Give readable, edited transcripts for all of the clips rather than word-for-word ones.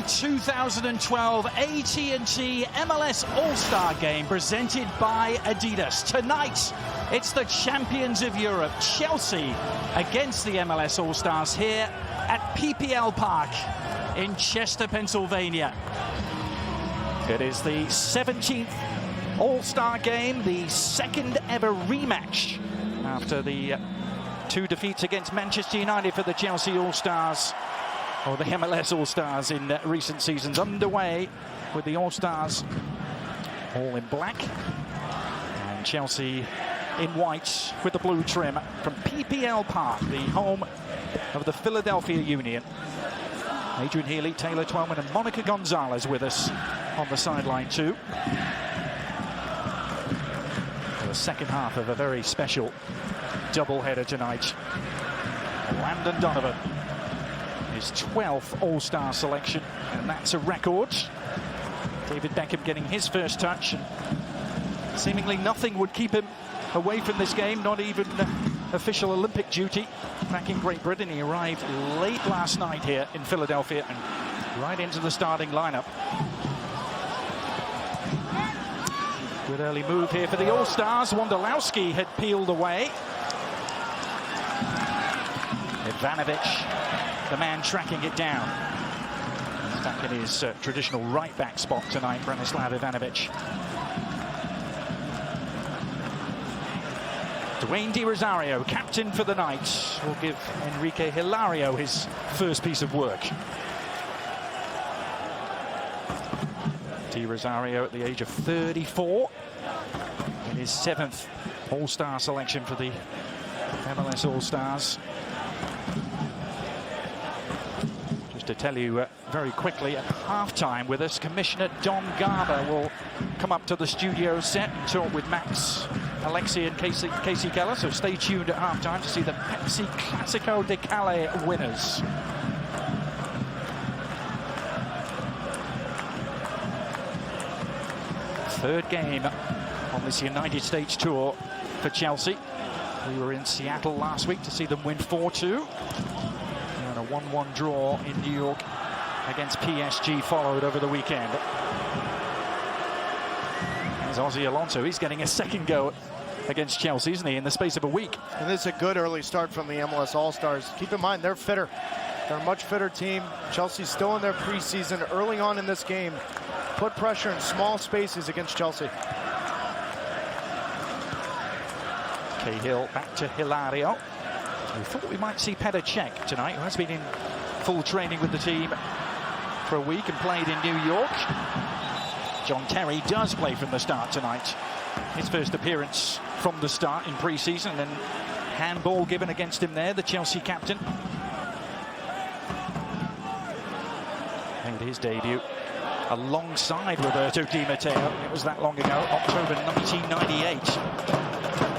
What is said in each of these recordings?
2012 AT&T MLS All-Star Game presented by Adidas. Tonight, it's the champions of Europe, Chelsea, against the MLS All-Stars here at PPL Park in Chester, Pennsylvania. It is the 17th All-Star Game, the second ever rematch after the two defeats against Manchester United for the Chelsea All-Stars, or the MLS All-Stars in recent seasons. Underway with the All-Stars all in black and Chelsea in white with the blue trim from PPL Park, the home of the Philadelphia Union. Adrian Healy, Taylor Twellman and Monica Gonzalez with us on the sideline too. For the second half of a very special doubleheader tonight. Landon Donovan, his 12th All-Star selection, and that's a record. David Beckham getting his first touch, and seemingly nothing would keep him away from this game, not even official Olympic duty. Back in Great Britain, he arrived late last night here in Philadelphia and right into the starting lineup. Good early move here for the All-Stars. Wondolowski had peeled away. Ivanovic, the man tracking it down. He's back in his traditional right-back spot tonight, Branislav Ivanovic. Dwayne Di Rosario, captain for the night, will give Enrique Hilario his first piece of work. Di Rosario at the age of 34, in his 7th All-Star selection for the MLS All-Stars. Just to tell you very quickly, at halftime with us, Commissioner Don Garber will come up to the studio set and talk with Max, Alexi and Casey Keller, so stay tuned at halftime to see the Pepsi Classico de Cali winners. Third game on this United States tour for Chelsea. We were in Seattle last week to see them win 4-2. And a 1-1 draw in New York against PSG followed over the weekend. There's Ozzy Alonso. He's getting a second go against Chelsea, isn't he, in the space of a week? And this is a good early start from the MLS All-Stars. Keep in mind, they're fitter. They're a much fitter team. Chelsea's still in their preseason. Early on in this game, put pressure in small spaces against Chelsea. Cahill back to Hilario. We thought we might see Petr Cech tonight, who has been in full training with the team for a week and played in New York. John Terry does play from the start tonight. His first appearance from the start in pre-season, and handball given against him there, the Chelsea captain. Made his debut alongside Roberto Di Matteo. It was that long ago, October 1998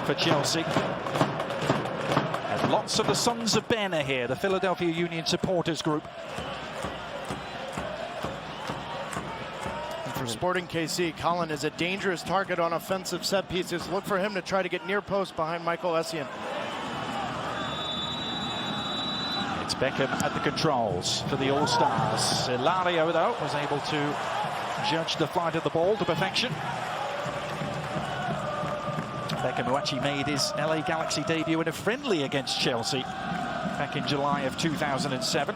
for Chelsea. And lots of the Sons of Ben are here, the Philadelphia Union supporters group. For Sporting KC, Colin is a dangerous target on offensive set pieces. Look for him to try to get near post behind Michael Essien. It's Beckham at the controls for the All-Stars. Hilario, though, was able to judge the flight of the ball to perfection. Beckham, who actually made his LA Galaxy debut in a friendly against Chelsea back in July of 2007.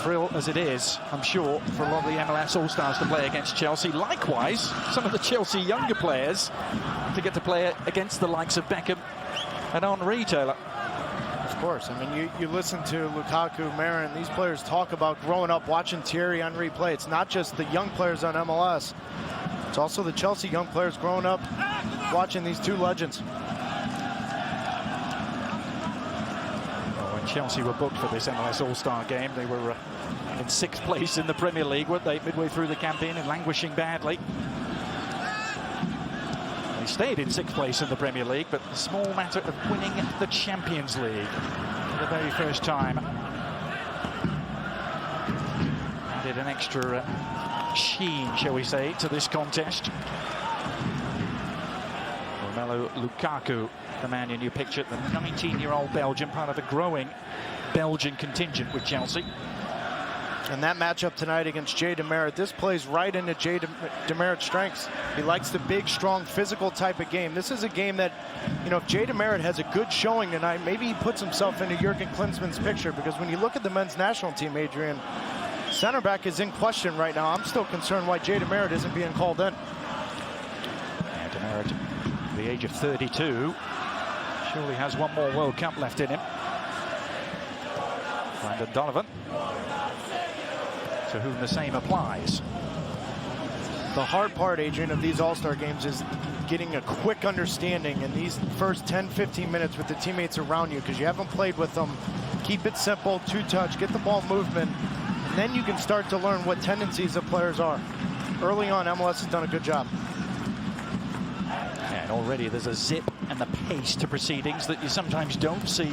Thrill as it is, I'm sure, for a lot of the MLS All-Stars to play against Chelsea. Likewise, some of the Chelsea younger players to get to play against the likes of Beckham and Henry, Taylor. Of course. I mean, you listen to Lukaku, Marin, these players talk about growing up watching Thierry Henry play. It's not just the young players on MLS. It's also the Chelsea young players growing up watching these two legends. Chelsea were booked for this MLS All-Star game. They were in 6th place in the Premier League, weren't they, midway through the campaign and languishing badly. They stayed in 6th place in the Premier League, but the small matter of winning the Champions League for the very first time added an extra sheen, shall we say, to this contest. Romelu Lukaku the man in your picture, the 19-year-old Belgian, part of a growing Belgian contingent with Chelsea. And that matchup tonight against Jay DeMerit, this plays right into Jay DeMerit's strengths. He likes the big, strong, physical type of game. This is a game that, you know, if Jay DeMerit has a good showing tonight, maybe he puts himself into Jurgen Klinsmann's picture, because when you look at the men's national team, Adrian, center back is in question right now. I'm still concerned why Jay DeMerit isn't being called in. Yeah, DeMerit, at the age of 32, surely has one more World Cup left in him. Brandon Donovan, to whom the same applies. The hard part, Adrian, of these All-Star games is getting a quick understanding in these first 10-15 minutes with the teammates around you, because you haven't played with them. Keep it simple, two-touch, get the ball movement, and then you can start to learn what tendencies of players are. Early on, MLS has done a good job. And already there's a zip and the pace to proceedings that you sometimes don't see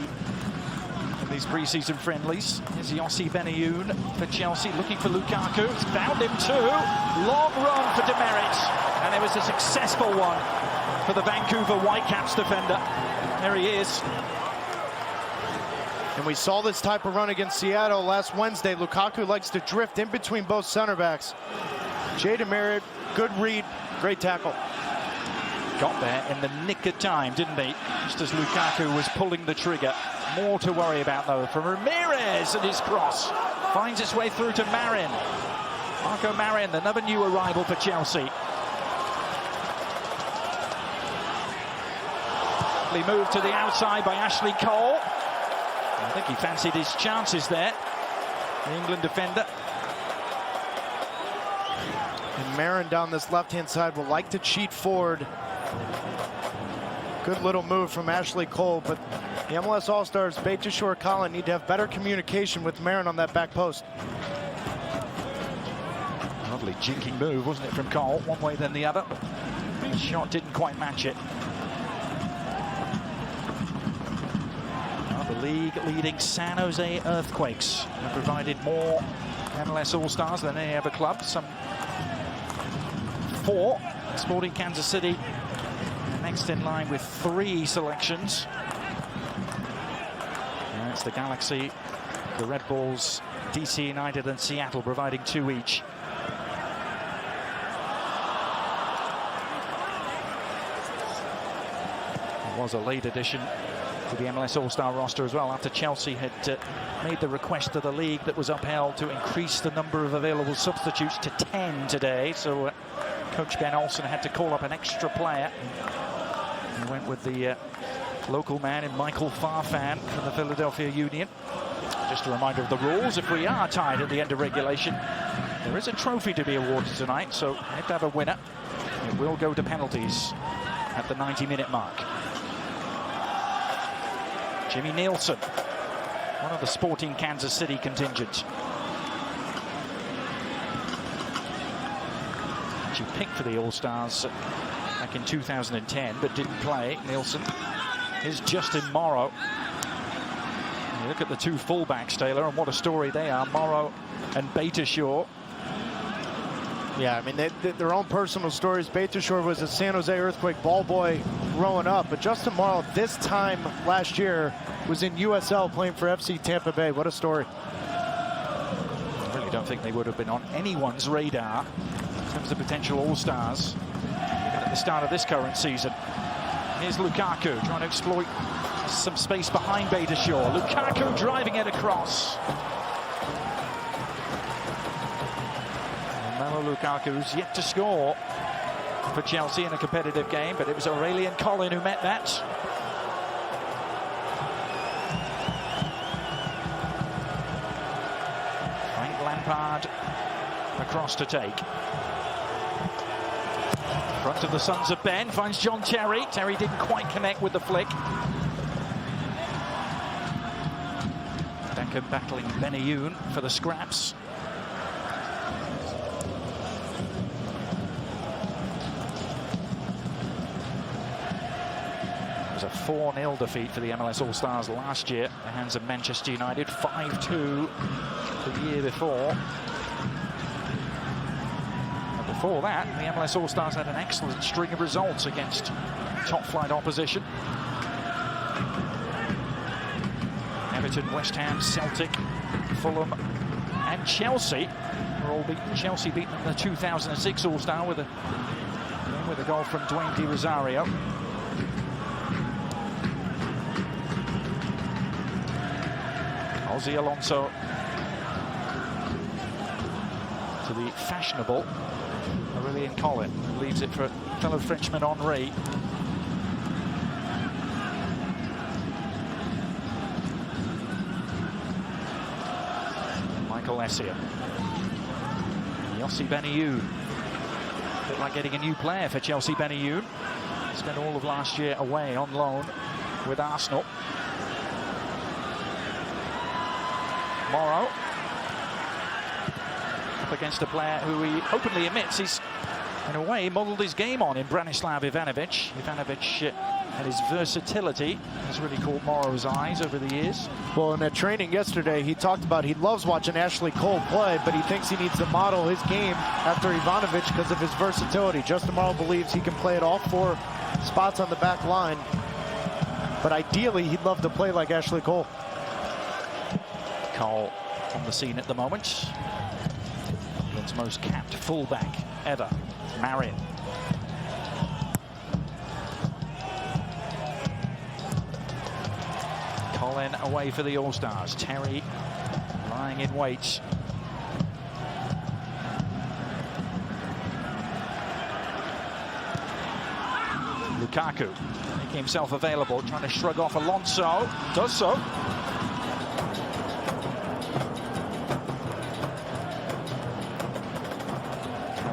in these pre-season friendlies. Here's Yossi Benayoun for Chelsea, looking for Lukaku. He's found him too. Long run for DeMerit, and it was a successful one for the Vancouver Whitecaps defender. There he is. And we saw this type of run against Seattle last Wednesday. Lukaku likes to drift in between both center backs. Jay DeMerit, good read, great tackle. Got there in the nick of time, didn't he? Just as Lukaku was pulling the trigger. More to worry about, though, from Ramirez, and his cross finds its way through to Marin. Marco Marin, another new arrival for Chelsea. He moved to the outside by Ashley Cole. I think he fancied his chances there, the England defender. And Marin down this left-hand side will like to cheat forward. Good little move from Ashley Cole, but the MLS All-Stars, Beitashour Collin, need to have better communication with Marin on that back post. Lovely jinking move, wasn't it, from Cole? One way then the other. His shot didn't quite match it. The league-leading San Jose Earthquakes have provided more MLS All-Stars than any other club. Some 4. Sporting Kansas City next in line with 3 selections. And it's the Galaxy, the Red Bulls, DC United and Seattle providing 2 each. It was a late addition to the MLS All-Star roster as well, after Chelsea had made the request of the league that was upheld to increase the number of available substitutes to 10 today. So Coach Ben Olsen had to call up an extra player. He went with the local man in Michael Farfan from the Philadelphia Union. Just a reminder of the rules: if we are tied at the end of regulation, there is a trophy to be awarded tonight, so we have to have a winner. It will go to penalties at the 90-minute mark. Jimmy Nielsen, one of the Sporting Kansas City contingent. She picked for the All-Stars back in 2010, but didn't play. Nielsen is Justin Morrow. And you look at the 2 fullbacks, Taylor, and what a story they are, Morrow and Beitashour. Yeah, I mean, their own personal stories. Beitashour was a San Jose Earthquake ball boy growing up, but Justin Morrow, this time last year, was in USL playing for FC Tampa Bay. What a story. I really don't think they would have been on anyone's radar in terms of potential All-Stars at the start of this current season. Here's Lukaku trying to exploit some space behind Beitashour. Lukaku driving it across. Lukaku's yet to score for Chelsea in a competitive game, but it was Aurélien Collin who met that. Frank Lampard across to take. Front of the Sons of Ben finds John Terry. Terry didn't quite connect with the flick. Beckham battling Benayoun for the scraps. It was a 4-0 defeat for the MLS All-Stars last year at the hands of Manchester United, 5-2 the year before. But before that, the MLS All-Stars had an excellent string of results against top-flight opposition. Luton, West Ham, Celtic, Fulham and Chelsea were all beaten. Chelsea beaten in the 2006 All-Star with a goal from Dwayne Di Rosario. Ozzy Alonso to the fashionable Aurélien Collin, who leaves it for fellow Frenchman Henry. Michael Essien. Yossi Benayoun. A bit like getting a new player for Chelsea Benayoun. Spent all of last year away on loan with Arsenal. Morrow up against a player who he openly admits he's, in a way, modelled his game on in Branislav Ivanovic. Ivanovic and his versatility has really caught Morrow's eyes over the years. Well, in that training yesterday, he talked about he loves watching Ashley Cole play, but he thinks he needs to model his game after Ivanovic because of his versatility. Justin Morrow believes he can play at all 4 spots on the back line, but ideally he'd love to play like Ashley Cole. Cole on the scene at the moment. England's most capped fullback ever, Marion. Collin away for the All-Stars. Terry lying in wait. Lukaku making himself available, trying to shrug off Alonso. Does so.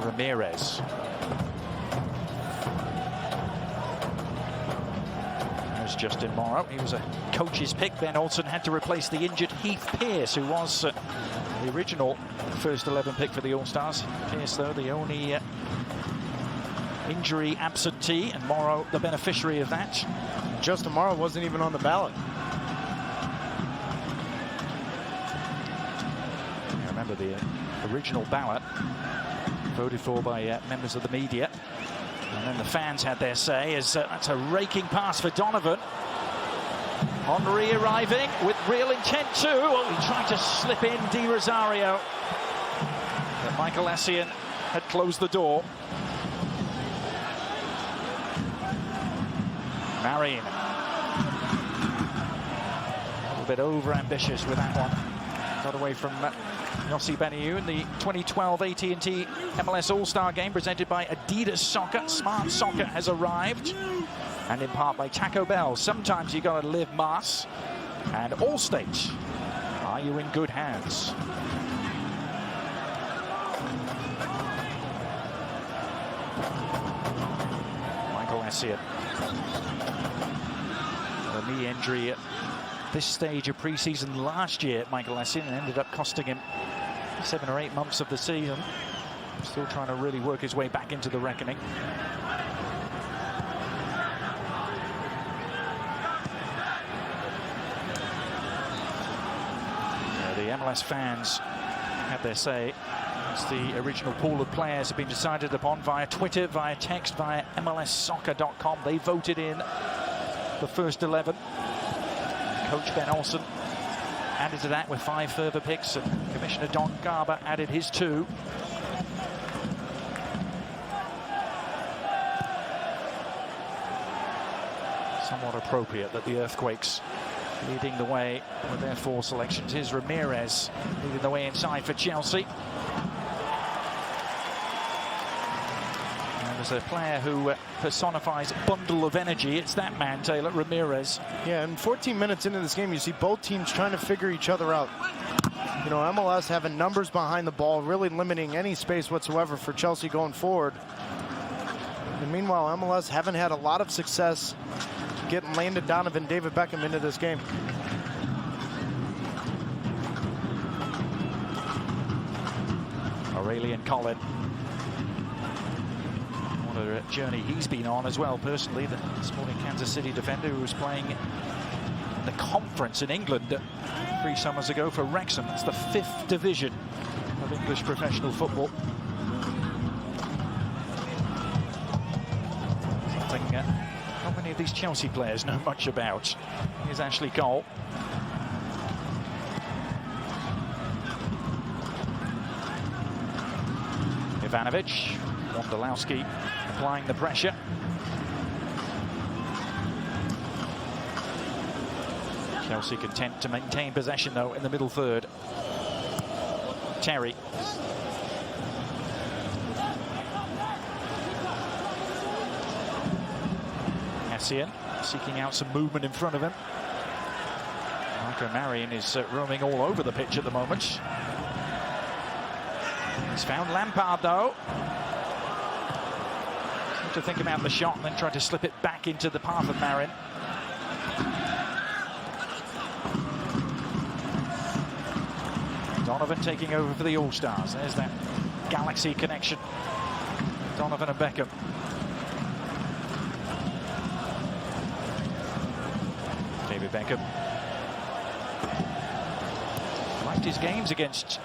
Ramirez. There's Justin Morrow. He was a coach's pick. Ben Olsen had to replace the injured Heath Pearce, who was the original first 11 pick for the All-Stars. Pearce, though, the only injury absentee, and Morrow the beneficiary of that. Justin Morrow wasn't even on the ballot. I remember the original ballot voted for by members of the media, and then the fans had their say as that's a raking pass for Donovan. Henry arriving with real intent too. Oh, he tried to slip in Di Rosario, but Michael Essien had closed the door. Marion, a little bit over-ambitious with that one. Got away from Yossi Benayoun. The 2012 AT&T MLS All-Star game presented by Adidas Soccer. Smart Soccer has arrived, and in part by Taco Bell. Sometimes you got to live Mars. And Allstate, are you in good hands? Michael Essien. The knee injury at this stage of pre-season last year, Michael Essien, ended up costing him 7 or 8 months of the season. Still trying to really work his way back into the reckoning. The MLS fans had their say. As the original pool of players have been decided upon via Twitter, via text, via mlsallstar.com. They voted in the first 11. Coach Ben Olsen added to that with 5 further picks, and Commissioner Don Garber added his 2. Somewhat appropriate that the Earthquakes leading the way with their 4 selections. Here's Ramirez leading the way inside for Chelsea. And there's a player who personifies a bundle of energy. It's that man, Taylor Ramirez. Yeah, and 14 minutes into this game, you see both teams trying to figure each other out. You know, MLS having numbers behind the ball, really limiting any space whatsoever for Chelsea going forward. And meanwhile, MLS haven't had a lot of success getting Landon Donovan, David Beckham into this game. Aurélien Collin. What a journey he's been on as well, personally. The Sporting Kansas City defender who was playing in the conference in England 3 summers ago for Wrexham. It's the 5th division of English professional football. Something not many of these Chelsea players know much about. Here's Ashley Cole. Ivanovic, Wondolowski applying the pressure. Chelsea content to maintain possession though in the middle third. Terry. Essien seeking out some movement in front of him. Marco Marion is roaming all over the pitch at the moment. He's found Lampard though. Seemed to think about the shot and then tried to slip it back into the path of Marion. Donovan taking over for the All-Stars. There's that Galaxy connection. Donovan and Beckham. David Beckham. Liked his games against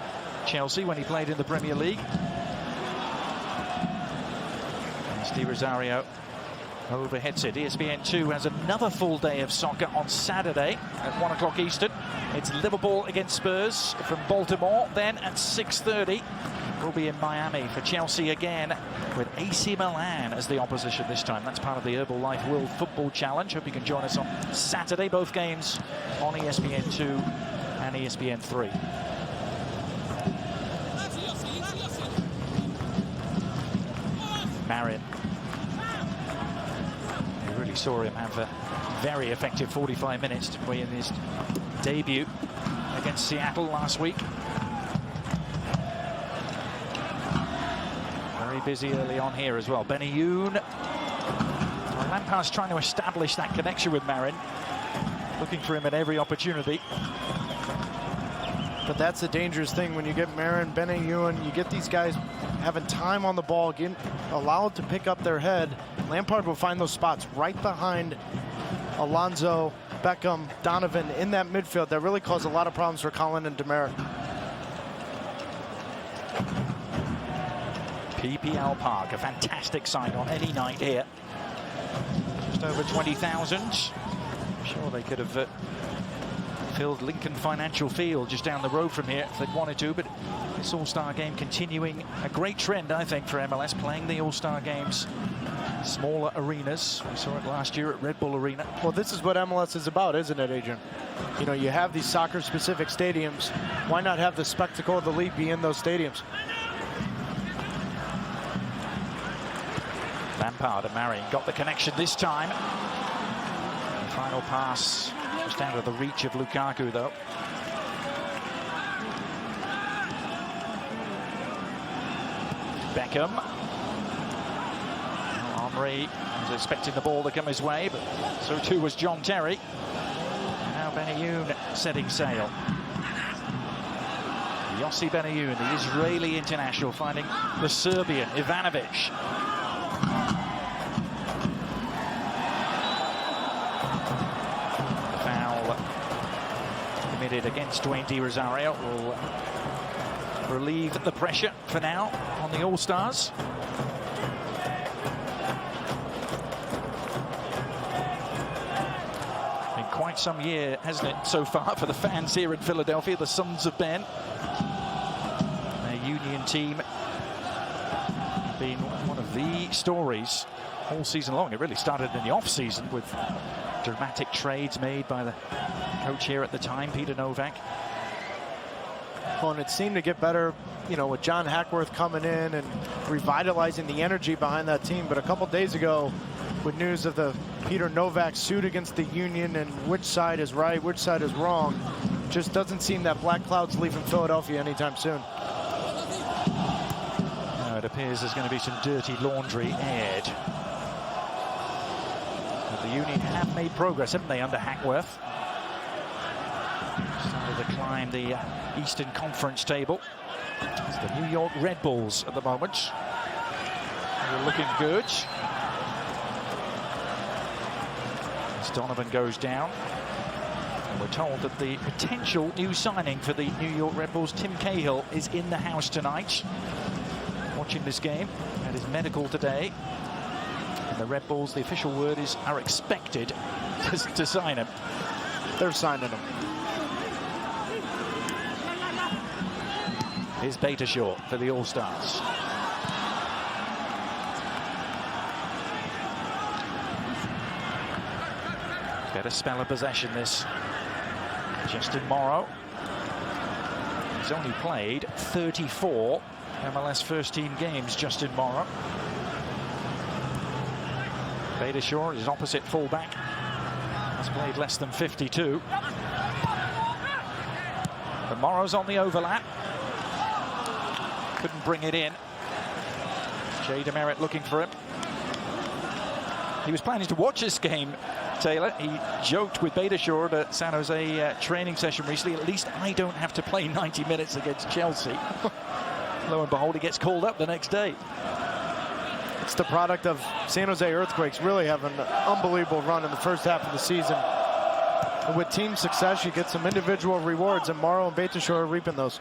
Chelsea when he played in the Premier League. And Steve Rosario overheads it. ESPN2 has another full day of soccer on Saturday at 1 o'clock Eastern. It's Liverpool against Spurs from Baltimore. Then at 6:30, we'll be in Miami for Chelsea again with AC Milan as the opposition this time. That's part of the Herbalife World Football Challenge. Hope you can join us on Saturday. Both games on ESPN2 and ESPN3. Marion. We really saw him have a very effective 45 minutes in his debut against Seattle last week. Very busy early on here as well. Benayoun. Lampard's trying to establish that connection with Marion. Looking for him at every opportunity. But that's the dangerous thing when you get Marion, Benayoun, you get these guys having time on the ball, getting allowed to pick up their head. Lampard will find those spots right behind Alonso, Beckham, Donovan in that midfield that really caused a lot of problems for Colin and Demeric. PPL Park, a fantastic sight on any night here. Just over 20,000. I'm sure they could have filled Lincoln Financial Field just down the road from here if they'd wanted to, but this All-Star game continuing a great trend, I think, for MLS, playing the All-Star games smaller arenas. We saw it last year at Red Bull Arena. Well, this is what MLS is about, isn't it, Adrian? You know, you have these soccer-specific stadiums. Why not have the spectacle of the league be in those stadiums? Lampard and Marion got the connection this time. The final pass just out of the reach of Lukaku, though. Beckham. Henry was expecting the ball to come his way, but so too was John Terry. Now Benayoun setting sail. Yossi Benayoun, the Israeli international, finding the Serbian Ivanovic. The foul committed against Dwayne Di Rosario will relieve the pressure for now on the All-Stars. Been quite some year, hasn't it, so far for the fans here in Philadelphia, the Sons of Ben. Their Union team been one of the stories all season long. It really started in the off-season with dramatic trades made by the coach here at the time, Peter Novak. Well, and it seemed to get better, you know, with John Hackworth coming in and revitalizing the energy behind that team. But a couple days ago, with news of the Peter Novak suit against the Union and which side is right, which side is wrong, just doesn't seem that black cloud's leaving Philadelphia anytime soon. No, it appears there's going to be some dirty laundry aired. But the Union have made progress, haven't they, under Hackworth? Started to climb the Eastern Conference table. It's the New York Red Bulls at the moment. They're looking good. As Donovan goes down. And we're told that the potential new signing for the New York Red Bulls, Tim Cahill, is in the house tonight. Watching this game. Had his medical today. And the Red Bulls, the official word is, are expected to sign him. They're signing him. Here's Beitashaw for the All-Stars. Better spell of possession, this. Justin Morrow. He's only played 34 MLS first-team games, Justin Morrow. Badeshaw, his opposite fullback, has played less than 52. But Morrow's on the overlap. Couldn't bring it in. Jay Demerit looking for him. He was planning to watch this game, Taylor. He joked with Badeshaw at a San Jose training session recently. At least I don't have to play 90 minutes against Chelsea. Lo and behold, he gets called up the next day. It's the product of San Jose Earthquakes really having an unbelievable run in the first half of the season. And with team success, you get some individual rewards, and Morrow and Badeshaw are reaping those.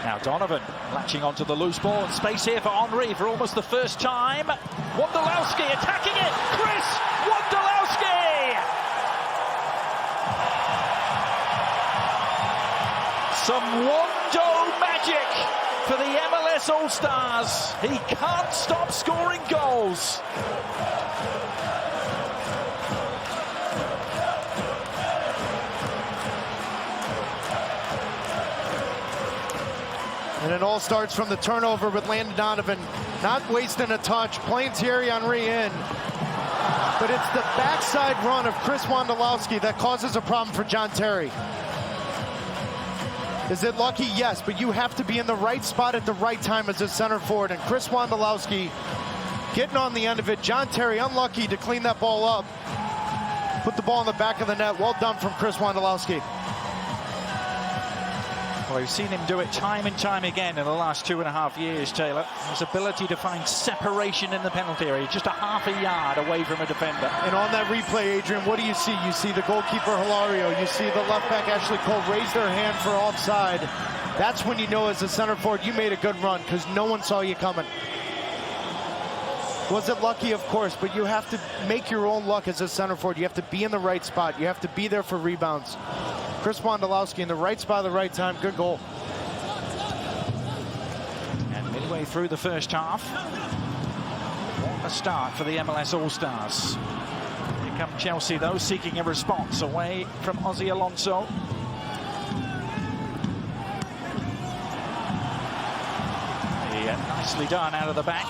Now Donovan latching onto the loose ball, and space here for Henry for almost the first time. Wondolowski attacking it. Chris Wondolowski! Some Wondo magic for the MLS All-Stars. He can't stop scoring goals. And it all starts from the turnover with Landon Donovan not wasting a touch, playing Thierry Henry in. But it's the backside run of Chris Wondolowski that causes a problem for John Terry. Is it lucky? Yes, but you have to be in the right spot at the right time as a center forward. And Chris Wondolowski getting on the end of it. John Terry unlucky to clean that ball up. Put the ball in the back of the net. Well done from Chris Wondolowski. Well, we've seen him do it time and time again in the last 2.5 years, Taylor. His ability to find separation in the penalty area, just a half a yard away from a defender. And on that replay, Adrian, what do you see? You see the goalkeeper Hilario. You see the left back Ashley Cole raise their hand for offside. That's when you know as a center forward you made a good run because no one saw you coming. Was it lucky? Of course, but you have to make your own luck as a center forward. You have to be in the right spot. You have to be there for rebounds. Chris Wondolowski in the right spot at the right time. Good goal. And midway through the first half, what a start for the MLS All-Stars. Here come Chelsea, though, seeking a response away from Ozzy Alonso. Nicely done out of the back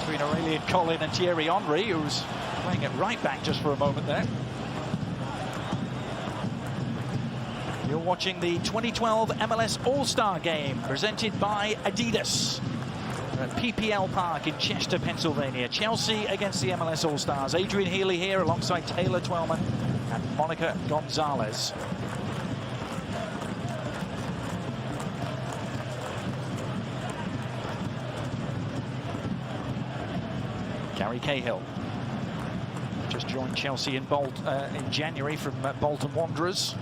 between Aurélien Collin and Thierry Henry, who's playing it right back just for a moment there. You're watching the 2012 MLS All-Star Game presented by Adidas at PPL Park in Chester, Pennsylvania. Chelsea against the MLS All-Stars. Adrian Healy here alongside Taylor Twellman and Monica Gonzalez. Gary Cahill just joined Chelsea in January from Bolton Wanderers.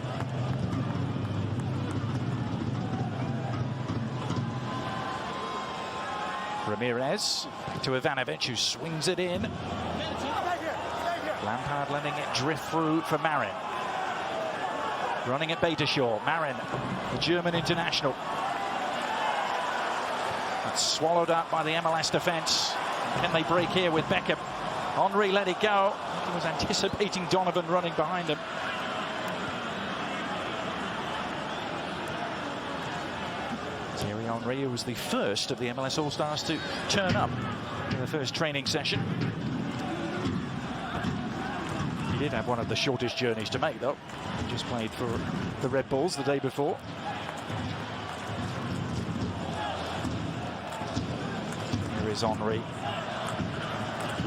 Ramirez to Ivanovic, who swings it in. Lampard letting it drift through for Marin. Running at Badeshaw. Marin, the German international. That's swallowed up by the MLS defense. Can they break here with Beckham? Henry let it go. He was anticipating Donovan running behind him. Thierry Henry was the first of the MLS All-Stars to turn up in the first training session. He did have one of the shortest journeys to make, though. He just played for the Red Bulls the day before. Here is Henry.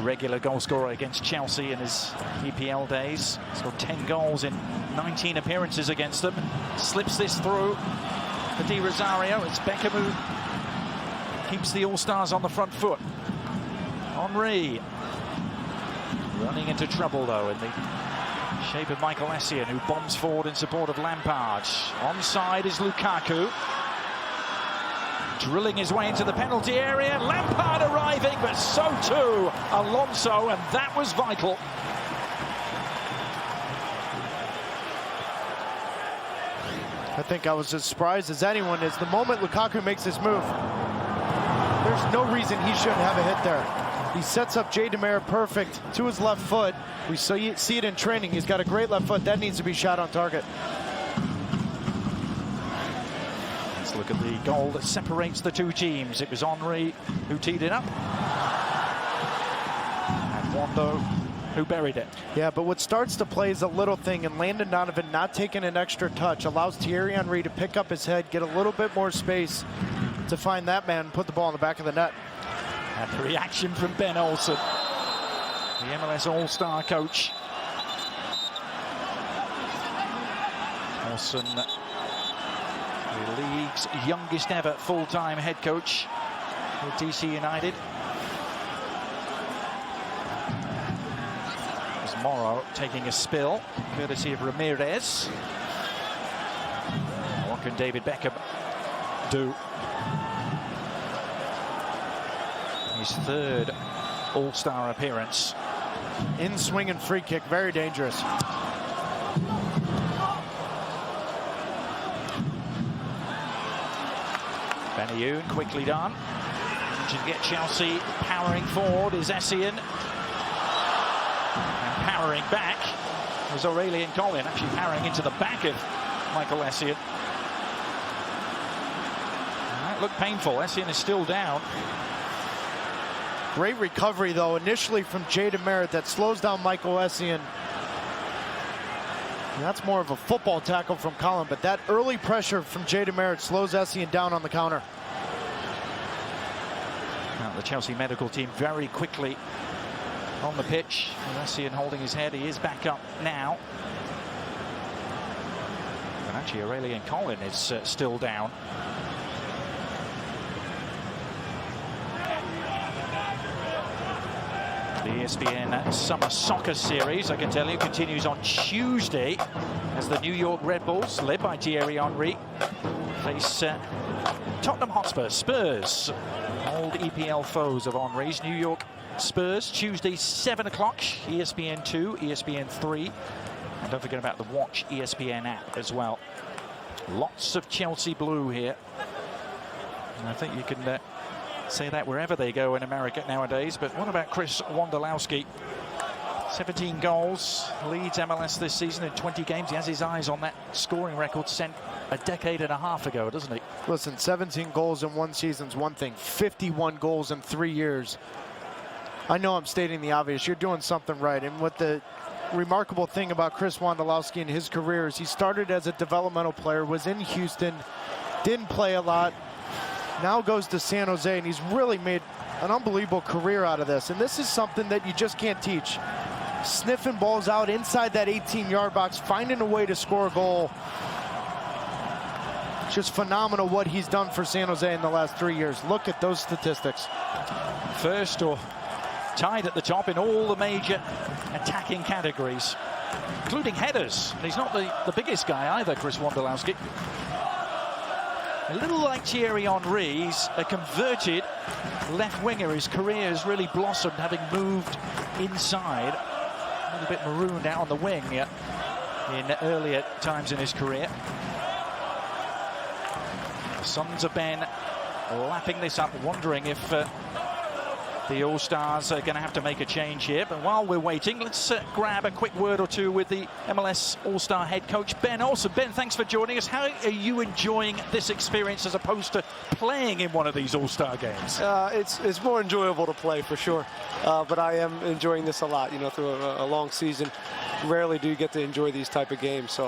Regular goal scorer against Chelsea in his EPL days. Scored 10 goals in 19 appearances against them. Slips this through for Di Rosario. It's Beckham who keeps the All-Stars on the front foot. Henry running into trouble, though, in the shape of Michael Essien, who bombs forward in support of Lampard. Onside is Lukaku. Drilling his way into the penalty area. Lampard arriving, but so too Alonso, and that was vital. I think I was as surprised as anyone is. The moment Lukaku makes this move, there's no reason he shouldn't have a hit there. He sets up Baldomero perfect to his left foot. We see it in training. He's got a great left foot. That needs to be shot on target. Let's look at the goal that separates the two teams. It was Henry who teed it up, and Wando who buried it. Yeah, but what starts to play is a little thing, and Landon Donovan not taking an extra touch allows Thierry Henry to pick up his head, get a little bit more space to find that man and put the ball in the back of the net. And the reaction from Ben Olsen, the MLS All-Star coach. Olsen, the league's youngest ever full-time head coach with DC United. As Morrow taking a spill, courtesy of Ramirez. What can David Beckham do? His third All-Star appearance. In swing and free kick, very dangerous. Benayoun quickly done. To get Chelsea powering forward is Essien. And powering back was Aurélien Collin, actually powering into the back of Michael Essien. That looked painful. Essien is still down. Great recovery, though, initially from Baldomero that slows down Michael Essien. And that's more of a football tackle from Collin, but that early pressure from Baldomero slows Essien down on the counter. Now the Chelsea medical team very quickly on the pitch. Essien holding his head. He is back up now. But actually, Aurélien Collin is still down. The ESPN Summer Soccer Series, I can tell you, continues on Tuesday as the New York Red Bulls, led by Thierry Henry, face Tottenham Hotspur. Spurs, old EPL foes of Henry's. New York Spurs, Tuesday, 7 o'clock, ESPN 2, ESPN 3. And don't forget about the Watch ESPN app as well. Lots of Chelsea blue here. And I think you can say that wherever they go in America nowadays. But what about Chris Wondolowski? 17 goals, leads MLS this season in 20 games. He has his eyes on that scoring record set a decade and a half ago, doesn't he? Listen, 17 goals in one season's one thing. 51 goals in 3 years. I know I'm stating the obvious. You're doing something right. And what the remarkable thing about Chris Wondolowski in his career is he started as a developmental player, was in Houston, didn't play a lot, now goes to San Jose, and he's really made an unbelievable career out of this. And this is something that you just can't teach. Sniffing balls out inside that 18-yard box, finding a way to score a goal. Just phenomenal what he's done for San Jose in the last 3 years. Look at those statistics. First or tied at the top in all the major attacking categories, including headers. He's not the biggest guy either, Chris Wondolowski. A little like Thierry Henry, he's a converted left winger. His career has really blossomed, having moved inside. A little bit marooned out on the wing in earlier times in his career. The Sons of Ben lapping this up, wondering if the All-Stars are going to have to make a change here. But while we're waiting, let's grab a quick word or two with the MLS All-Star head coach, Ben Olsen. Ben, thanks for joining us. How are you enjoying this experience as opposed to playing in one of these All-Star games? It's more enjoyable to play, for sure. But I am enjoying this a lot. You know, through a long season, rarely do you get to enjoy these type of games. So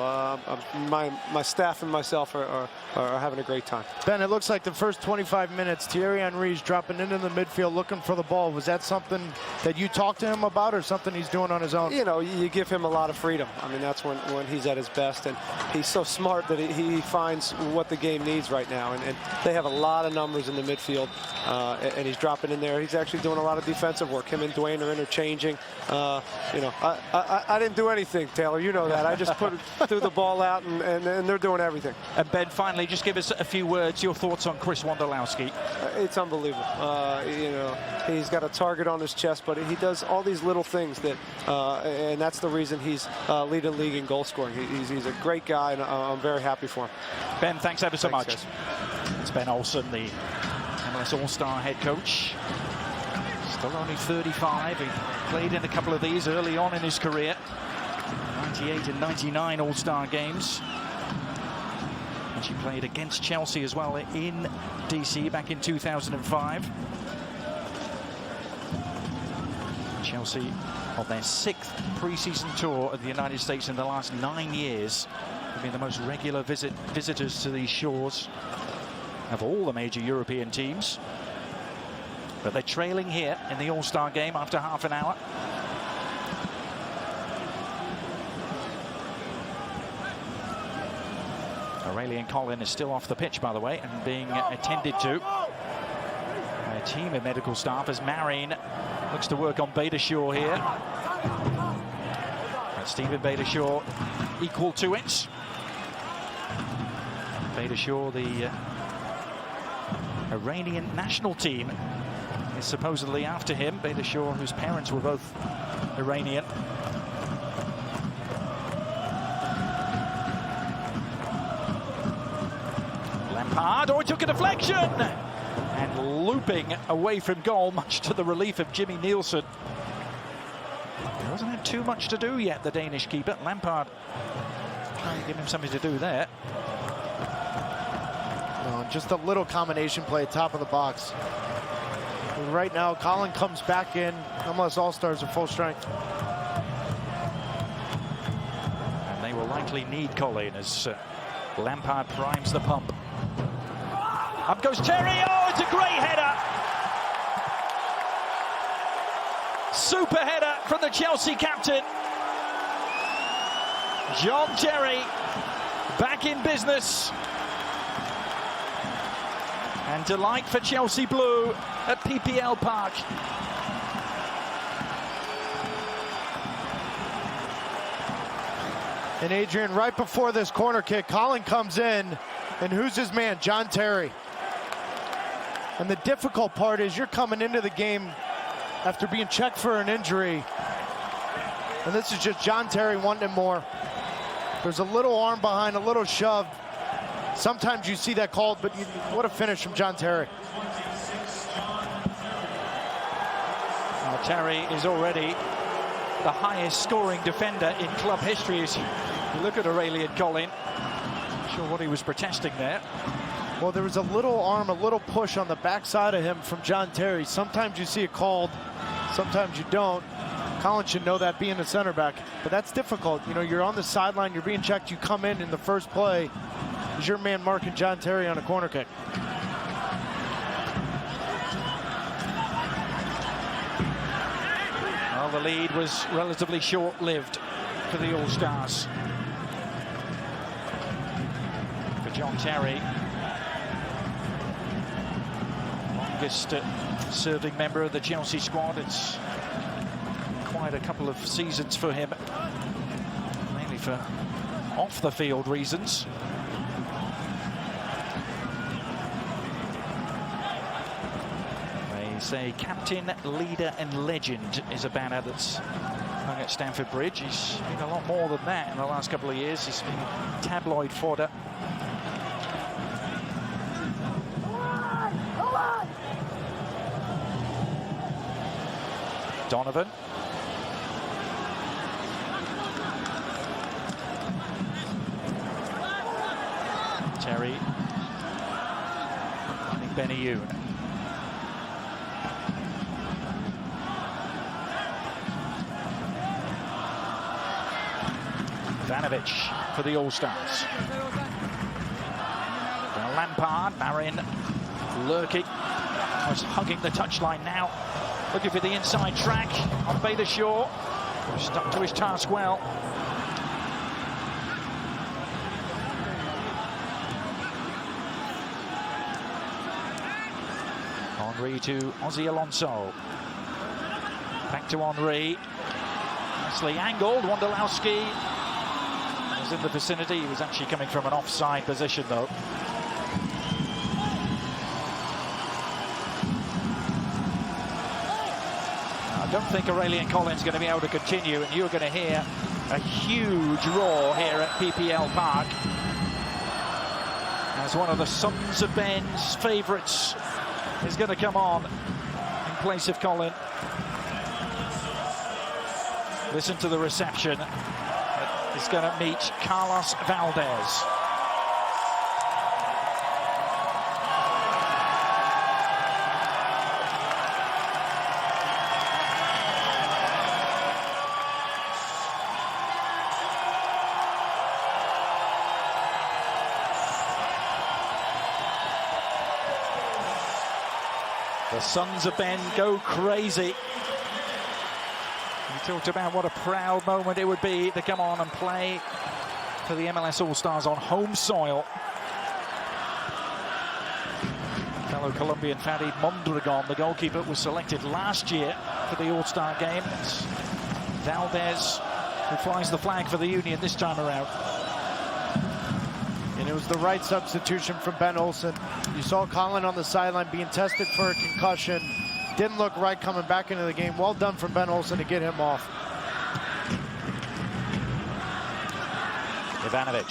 my staff and myself are having a great time. Ben, it looks like the first 25 minutes, Thierry Henry's dropping into the midfield looking for the ball. Was that something that you talked to him about, or something he's doing on his own? You know, you give him a lot of freedom. I mean, that's when he's at his best, and he's so smart that he finds what the game needs right now. And they have a lot of numbers in the midfield, and he's dropping in there. He's actually doing a lot of defensive work. Him and Dwayne are interchanging. You know, I didn't do anything, Taylor. You know that. I just threw the ball out, and they're doing everything. And Ben, finally, just give us a few words, your thoughts on Chris Wondolowski. It's unbelievable. You know, he's got a target on his chest, but he does all these little things that, and that's the reason he's leading the league in goal scoring. He's a great guy, and I'm very happy for him. Ben, thanks ever so much. Guys. It's Ben Olsen, the MLS All-Star head coach. Still only 35. He played in a couple of these early on in his career. 98 and 99 All-Star games. And she played against Chelsea as well in DC back in 2005. Chelsea on their 6th pre-season tour of the United States in the last 9 years. Have been the most regular visitors to these shores of all the major European teams. But they're trailing here in the All-Star game after half an hour. Aurelian Collin is still off the pitch, by the way, and being attended to by a team of medical staff as Marin looks to work on Beitashour here. And Stephen Beitashour equal to it. Beitashour, the Iranian national team, is supposedly after him. Beitashour, whose parents were both Iranian. Lampard, oh, it took a deflection! And looping away from goal, much to the relief of Jimmy Nielsen. He hasn't had too much to do yet, the Danish keeper. Lampard trying to give him something to do there. No, just a little combination play, top of the box. Right now, Collin comes back in. MLS All-Stars are full strength. And they will likely need Collin as Lampard primes the pump. Up goes Terry. Oh, it's a great header. Super header from the Chelsea captain. John Terry back in business. And delight for Chelsea Blue at PPL Park. And Adrian, right before this corner kick, Collin comes in, and who's his man? John Terry. And the difficult part is you're coming into the game after being checked for an injury. And this is just John Terry wanting it more. There's a little arm behind, a little shove. Sometimes you see that called, but what a finish from John Terry. Terry is already the highest scoring defender in club history. As you look at Aurelian Collin, not sure what he was protesting there. Well, there was a little arm, a little push on the backside of him from John Terry. Sometimes you see it called, sometimes you don't. Collin should know that being a center back, but that's difficult. You know, you're on the sideline, you're being checked, you come in the first play. Is your man marking John Terry on a corner kick? Well, the lead was relatively short-lived for the All-Stars. For John Terry, longest serving member of the Chelsea squad. It's quite a couple of seasons for him, mainly for off-the-field reasons. They say captain, leader and legend is a banner that's hung at Stamford Bridge. He's been a lot more than that in the last couple of years. He's been tabloid fodder. Donovan. Terry. Benayoun. Ivanovic for the All-Stars. Lampard, Marin lurking, was hugging the touchline now. Looking for the inside track on Beitashour. Stuck to his task well. Henry to Ozzy Alonso. Back to Henry. Nicely angled. Wondolowski was in the vicinity. He was actually coming from an offside position, though. I don't think Aurelian Collin's going to be able to continue, and you're going to hear a huge roar here at PPL Park as one of the Sons of Ben's favourites is going to come on in place of Collin. Listen to the reception. He's going to meet Carlos Valdez. The Sons of Ben go crazy. We talked about what a proud moment it would be to come on and play for the MLS All-Stars on home soil. Fellow Colombian Fadi Mondragon, the goalkeeper, was selected last year for the All-Star game. It's Valdez who flies the flag for the Union this time around. And it was the right substitution from Ben Olsen. You saw Colin on the sideline being tested for a concussion. Didn't look right coming back into the game. Well done from Ben Olsen to get him off. Ivanovic.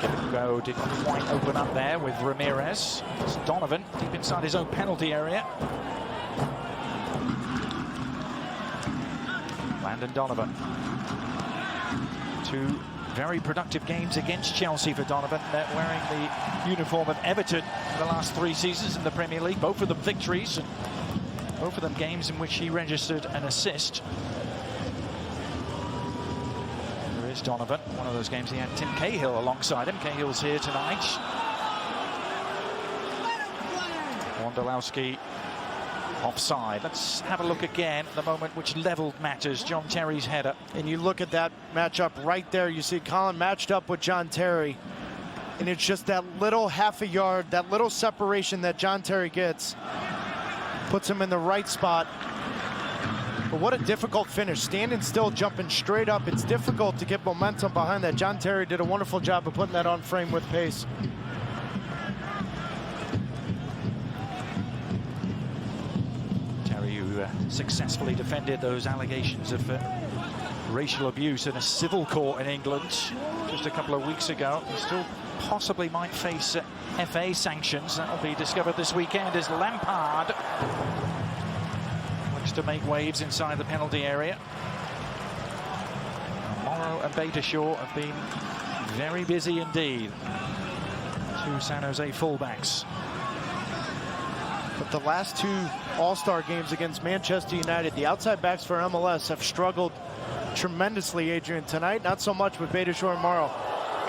Give it a go. Didn't quite open up there with Ramirez. It's Donovan deep inside his own penalty area. Landon Donovan. Two very productive games against Chelsea for Donovan. They're wearing the uniform of Everton for the last 3 seasons in the Premier League. Both of them victories, and both of them games in which he registered an assist. There is Donovan. One of those games he had Tim Cahill alongside him. Cahill's here tonight. Wondolowski offside. Let's have a look again at the moment which leveled matters. John Terry's header. And you look at that matchup right there. You see Colin matched up with John Terry. And it's just that little half a yard, that little separation that John Terry gets. Puts him in the right spot. But what a difficult finish. Standing still, jumping straight up. It's difficult to get momentum behind that. John Terry did a wonderful job of putting that on frame with pace. Successfully defended those allegations of racial abuse in a civil court in England just a couple of weeks ago. He still possibly might face FA sanctions. That will be discovered this weekend as Lampard looks to make waves inside the penalty area. Morrow and Beitashour have been very busy indeed. 2 San Jose fullbacks. But the last 2 All-Star games against Manchester United, the outside backs for MLS have struggled tremendously, Adrian. Tonight, not so much with Beitashour and Morrow.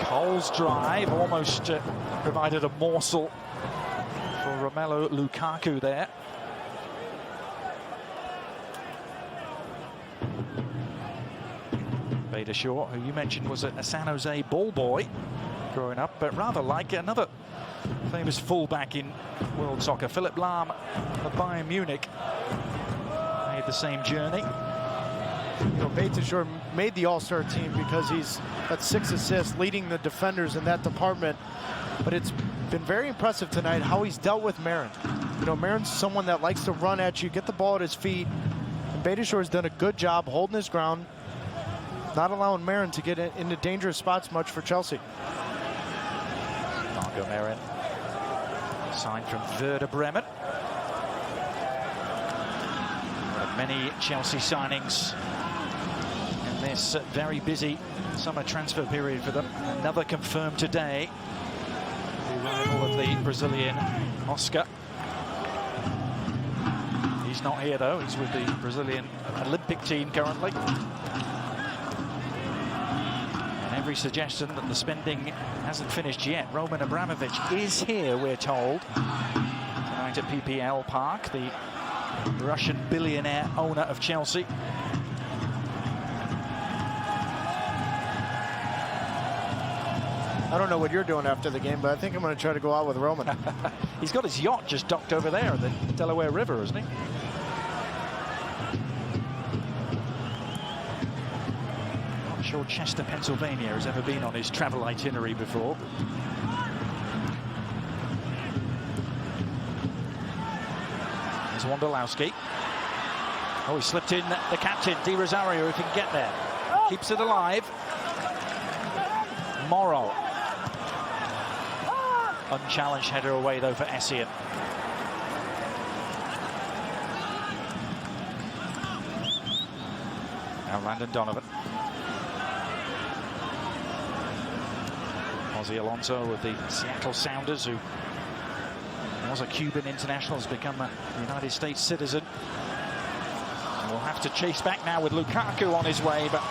Cole's drive almost provided a morsel for Romelu Lukaku there. Beitashour, who you mentioned was a San Jose ball boy growing up, but rather like another famous fullback in world soccer, Philipp Lahm of Bayern Munich, made the same journey. You know, Beitashour made the All-Star team because he's got 6 assists, leading the defenders in that department. But it's been very impressive tonight how he's dealt with Marin. You know, Marin's someone that likes to run at you, get the ball at his feet. And Beitashour's done a good job holding his ground, not allowing Marin to get into dangerous spots much for Chelsea. Marco Marin, signed from Werder Bremen. One of many Chelsea signings in this very busy summer transfer period for them. Another confirmed today. The rival of the Brazilian Oscar. He's not here though. He's with the Brazilian Olympic team currently. Every suggestion that the spending hasn't finished yet. Roman Abramovich is here, we're told, tonight at PPL Park, the Russian billionaire owner of Chelsea. I don't know what you're doing after the game, but I think I'm going to try to go out with Roman. He's got his yacht just docked over there in the Delaware River, isn't he? Not sure Chester, Pennsylvania has ever been on his travel itinerary before. There's Wondolowski. Oh, he slipped in the captain, Di Rosario, if he can get there. Keeps it alive. Morrow. Unchallenged header away, though, for Essien. Landon Donovan. Ozzie Alonso of the Seattle Sounders, who was a Cuban international, has become a United States citizen. And we'll have to chase back now with Lukaku on his way, but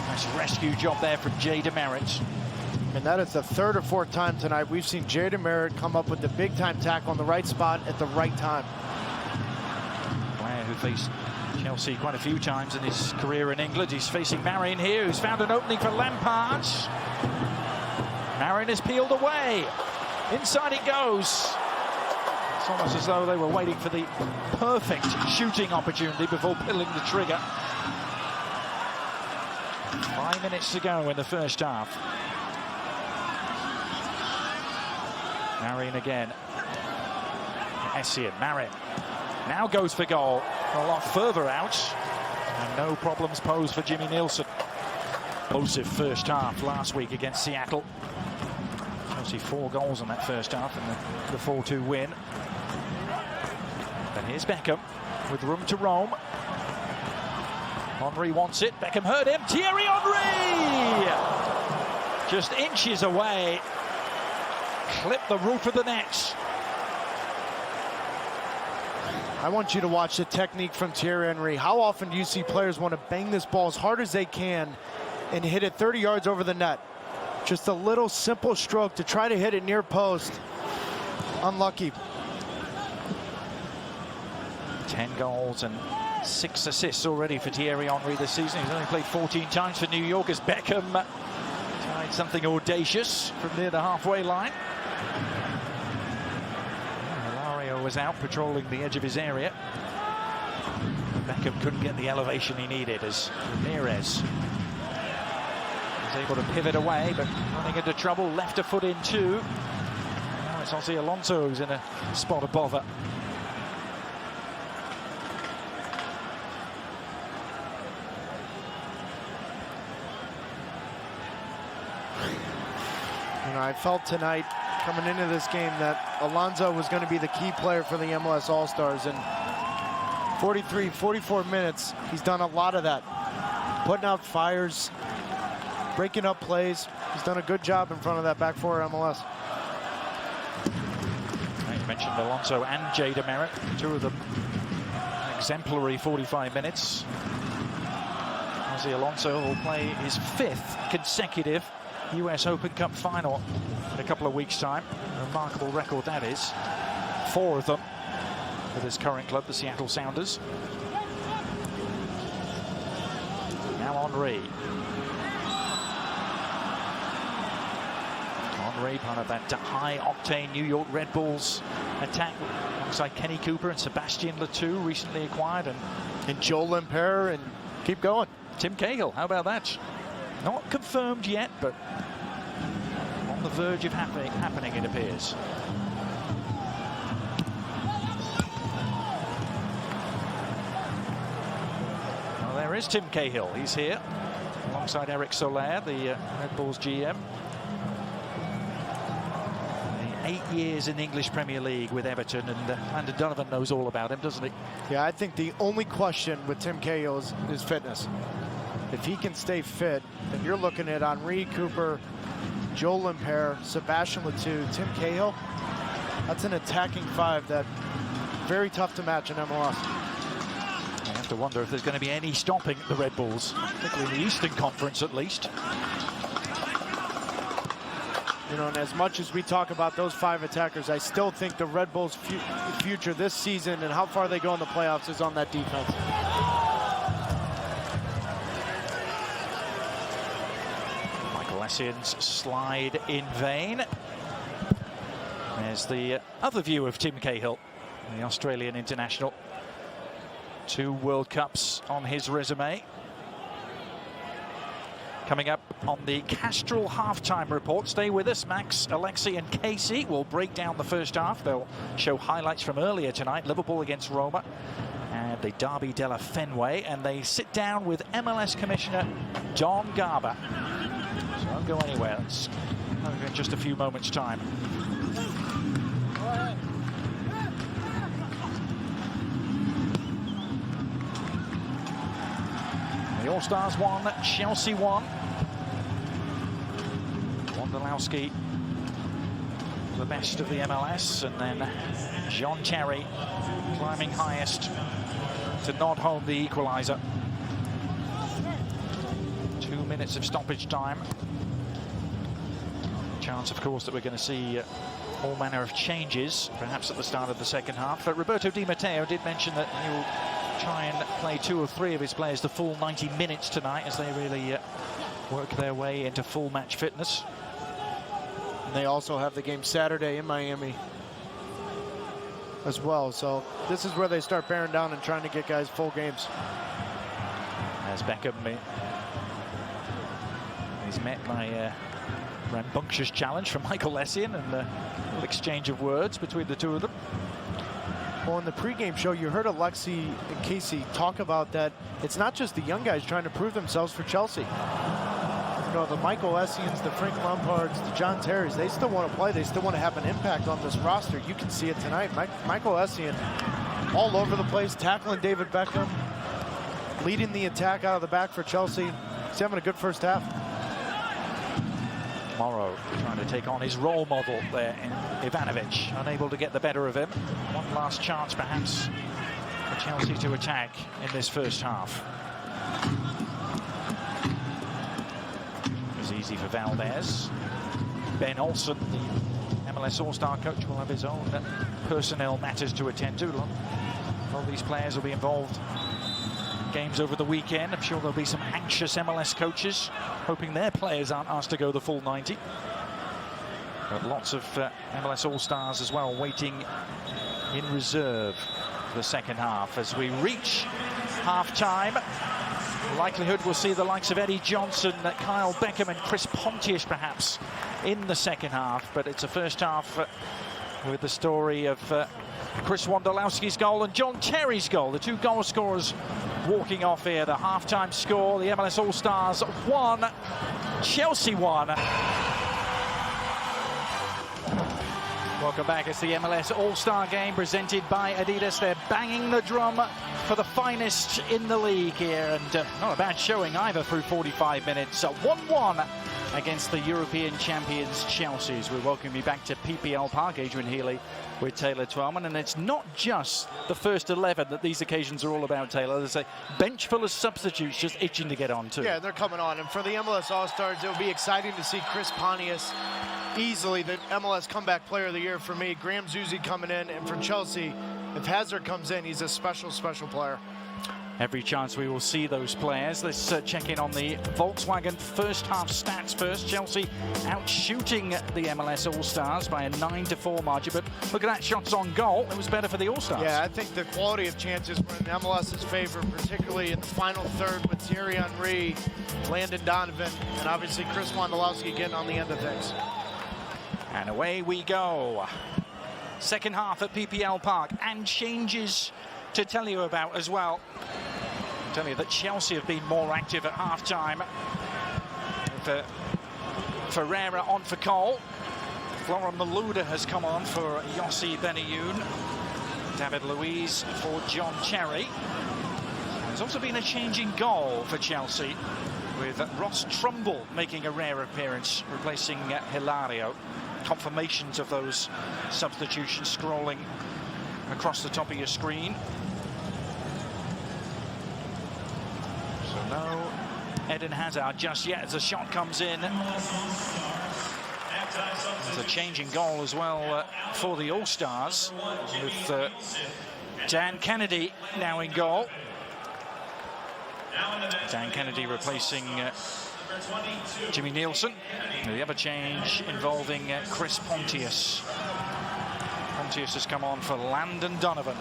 nice rescue job there from Jay DeMerit. And that is the third or fourth time tonight we've seen Jay DeMerit come up with the big-time tackle on the right spot at the right time. Player who faced Chelsea quite a few times in his career in England. He's facing Marion here, who's found an opening for Lampard. Marion is peeled away. Inside it goes. It's almost as though they were waiting for the perfect shooting opportunity before pulling the trigger. 5 minutes to go in the first half. Marion again. Essien, Marion now goes for goal. A lot further out. And no problems posed for Jimmy Nielsen. Explosive first half last week against Seattle. Chelsea 4 goals in that first half and the 4-2 win. But here's Beckham with room to roam. Henry wants it. Beckham heard him. Thierry Henry! Just inches away. Clipped the roof of the net. I want you to watch the technique from Thierry Henry. How often do you see players want to bang this ball as hard as they can and hit it 30 yards over the net? Just a little simple stroke to try to hit it near post. Unlucky. 10 goals and 6 assists already for Thierry Henry this season. He's only played 14 times for New York as Beckham tried something audacious from near the halfway line. Hilario was out patrolling the edge of his area. Beckham couldn't get the elevation he needed as Ramirez was able to pivot away, but running into trouble, left a foot in too. Now it's Ozzie Alonso who's in a spot of bother. You know, I felt tonight coming into this game that Alonso was going to be the key player for the MLS All-Stars, and 43, 44 minutes, he's done a lot of that. Putting out fires, breaking up plays. He's done a good job in front of that back four MLS. You mentioned Alonso and Jay DeMerit, two of them exemplary 45 minutes. Ozzie Alonso will play his 5th consecutive US Open Cup final in a couple of weeks' time. A remarkable record that is. 4 of them with his current club, the Seattle Sounders. Now Henry. Henry, part of that high-octane New York Red Bulls attack alongside Kenny Cooper and Sebastian Letou, recently acquired, and Joel Lemper, and keep going. Tim Cahill, how about that? Not confirmed yet, but on the verge of happening, it appears. Well, there is Tim Cahill. He's here alongside Eric Soler, the Red Bulls GM. 8 years in the English Premier League with Everton, and Landon Donovan knows all about him, doesn't he? Yeah, I think the only question with Tim Cahill is his fitness. If he can stay fit, then you're looking at Henry, Cooper, Joel Lemper, Sebastian Letou, Tim Cahill. That's an attacking 5 that very tough to match in MLS. I have to wonder if there's going to be any stopping the Red Bulls, particularly in the Eastern Conference at least. You know, and as much as we talk about those 5 attackers, I still think the Red Bulls' future this season and how far they go in the playoffs is on that defense. Essien's slide in vain. There's the other view of Tim Cahill, the Australian international. 2 World Cups on his resume. Coming up on the Castrol halftime report. Stay with us. Max, Alexi and Casey will break down the first half. They'll show highlights from earlier tonight. Liverpool against Roma and the Derby della Fenway. And they sit down with MLS Commissioner Don Garber. So don't go anywhere. It's in just a few moments' time. The All-Stars won, Chelsea won. Wondolowski, the best of the MLS, and then John Terry climbing highest to nod home the equaliser. 2 minutes of stoppage time. Chance, of course, that we're going to see all manner of changes, perhaps at the start of the second half. But Roberto Di Matteo did mention that he'll try and play 2 or 3 of his players the full 90 minutes tonight as they really work their way into full match fitness. And they also have the game Saturday in Miami as well. So this is where they start bearing down and trying to get guys full games. As Beckham is met by a rambunctious challenge from Michael Essien, and a little exchange of words between the two of them. Well, in the pregame show, you heard Alexi and Casey talk about that. It's not just the young guys trying to prove themselves for Chelsea. You know, the Michael Essiens, the Frank Lampards, the John Terrys, they still want to play. They still want to have an impact on this roster. You can see it tonight. Michael Essien all over the place, tackling David Beckham, leading the attack out of the back for Chelsea. He's having a good first half. Morrow trying to take on his role model there in Ivanovic, unable to get the better of him. One last chance perhaps for Chelsea to attack in this first half. It was easy for Valdez. Ben Olsen, the MLS All-Star coach, will have his own personnel matters to attend to. All these players will be involved games over the weekend. I'm sure there'll be some anxious MLS coaches hoping their players aren't asked to go the full 90. But lots of MLS All-Stars as well waiting in reserve for the second half. As we reach half-time, likelihood we'll see the likes of Eddie Johnson, Kyle Beckham and Chris Pontius perhaps in the second half. But it's a first half with the story of Chris Wondolowski's goal and John Terry's goal, the 2 goal scorers walking off here. The half-time score, the MLS All-Stars 1, Chelsea 1. Welcome back. It's the MLS All-Star game presented by Adidas. They're banging the drum for the finest in the league here, and not a bad showing either through 45 minutes. 1-1 against the European champions Chelsea. We welcome you back to PPL Park. Adrian Healy with Taylor Twellman, and it's not just the first 11 that these occasions are all about, Taylor. There's a bench full of substitutes just itching to get on too. Yeah, they're coming on, and for the MLS All-Stars, it will be exciting to see Chris Pontius, easily the MLS Comeback Player of the Year for me. Graham Zusi coming in, and for Chelsea, if Hazard comes in, he's a special, special player. Every chance we will see those players. Let's check in on the Volkswagen first half stats first. Chelsea out shooting the MLS All-Stars by a 9-4 margin, but look at that, shots on goal. It was better for the All-Stars. Yeah, I think the quality of chances were in MLS's favor, particularly in the final third with Thierry Henry, Landon Donovan, and obviously Chris Wondolowski getting on the end of things. And away we go. Second half at PPL Park, and changes to tell you about as well. I'll tell you that Chelsea have been more active at half-time. With Ferreira on for Cole. Florent Malouda has come on for Yossi Benayoun. David Luiz for John Terry. There's also been a change in goal for Chelsea, with Ross Trumbull making a rare appearance, replacing Hilario. Confirmations of those substitutions scrolling across the top of your screen. So no Eden Hazard just yet as the shot comes in. There's a change in goal as well for the All-Stars, with Dan Kennedy now in goal. Dan Kennedy replacing Jimmy Nielsen. The other change involving Chris Pontius. Pontius has come on for Landon Donovan.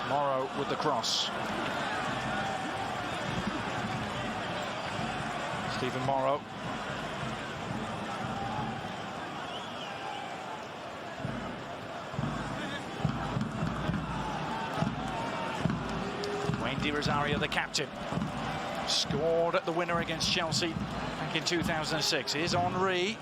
Morrow with the cross. Stephen Morrow. Wayne Di Rosario, the captain, scored at the winner against Chelsea back in 2006. Here's Henry.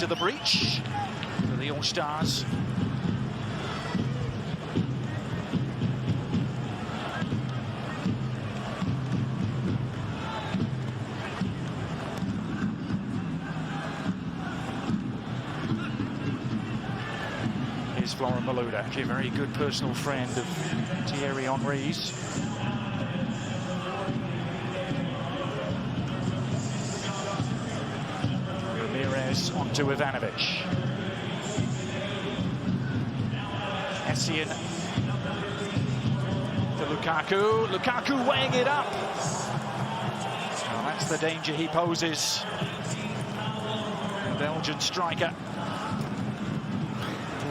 into the breach for the All-Stars. Here's Florent Malouda, actually a very good personal friend of Thierry Henry's. Onto Ivanovic. Essien to Lukaku. Lukaku weighing it up. Well, that's the danger he poses. The Belgian striker.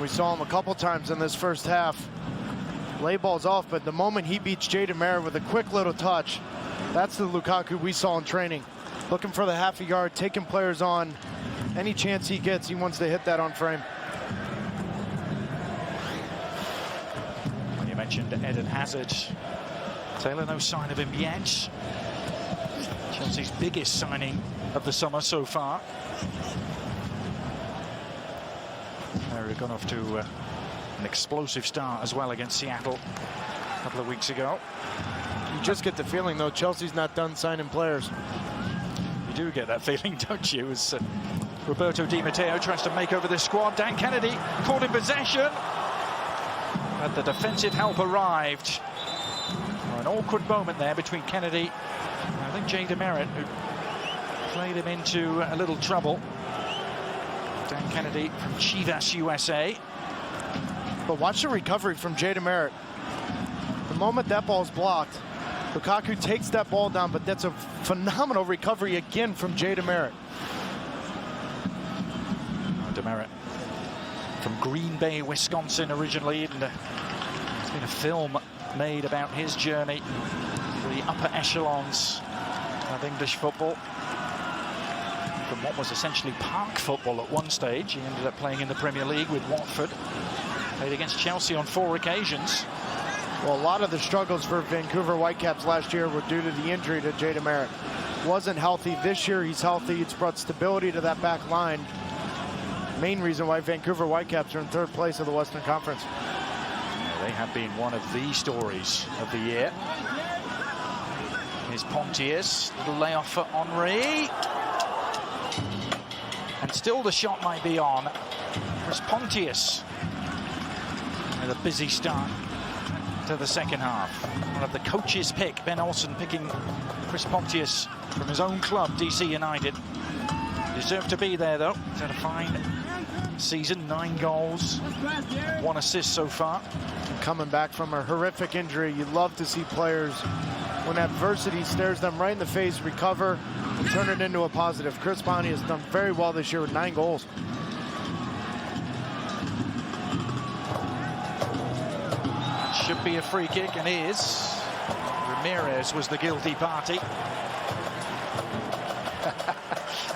We saw him a couple times in this first half. Lay balls off, but the moment he beats Baldomero with a quick little touch, that's the Lukaku we saw in training. Looking for the half a yard, taking players on. Any chance he gets, he wants to hit that on frame. You mentioned Eden Hazard. Taylor, no sign of him yet. Chelsea's biggest signing of the summer so far. They've gone off to an explosive start as well against Seattle a couple of weeks ago. You just get the feeling, though, Chelsea's not done signing players. You do get that feeling, don't you? As Roberto Di Matteo tries to make over this squad. Dan Kennedy caught in possession. But the defensive help arrived. An awkward moment there between Kennedy and I think Baldomero, who played him into a little trouble. Dan Kennedy from Chivas, USA. But watch the recovery from Baldomero. The moment that ball's blocked, Lukaku takes that ball down, but that's a phenomenal recovery again from Baldomero. Demerit from Green Bay, Wisconsin originally, and there's been a film made about his journey to the upper echelons of English football. From what was essentially park football at one stage, he ended up playing in the Premier League with Watford. Played against Chelsea on 4 occasions. Well, a lot of the struggles for Vancouver Whitecaps last year were due to the injury to Baldomero. Wasn't healthy. This year he's healthy. It's brought stability to that back line. Main reason why Vancouver Whitecaps are in 3rd place of the Western Conference. Yeah, they have been one of the stories of the year. Here's Pontius, little layoff for Henry. And still the shot might be on. There's Pontius with a busy start to the second half. One of the coaches' pick, Ben Olsen picking Chris Pontius from his own club, DC United. Deserved to be there, though. He's had a fine season, 9 goals, 1 assist so far. Coming back from a horrific injury, you love to see players, when adversity stares them right in the face, recover and turn it into a positive. Chris Pontius has done very well this year with 9 goals. Should be a free kick, and is. Ramirez was the guilty party.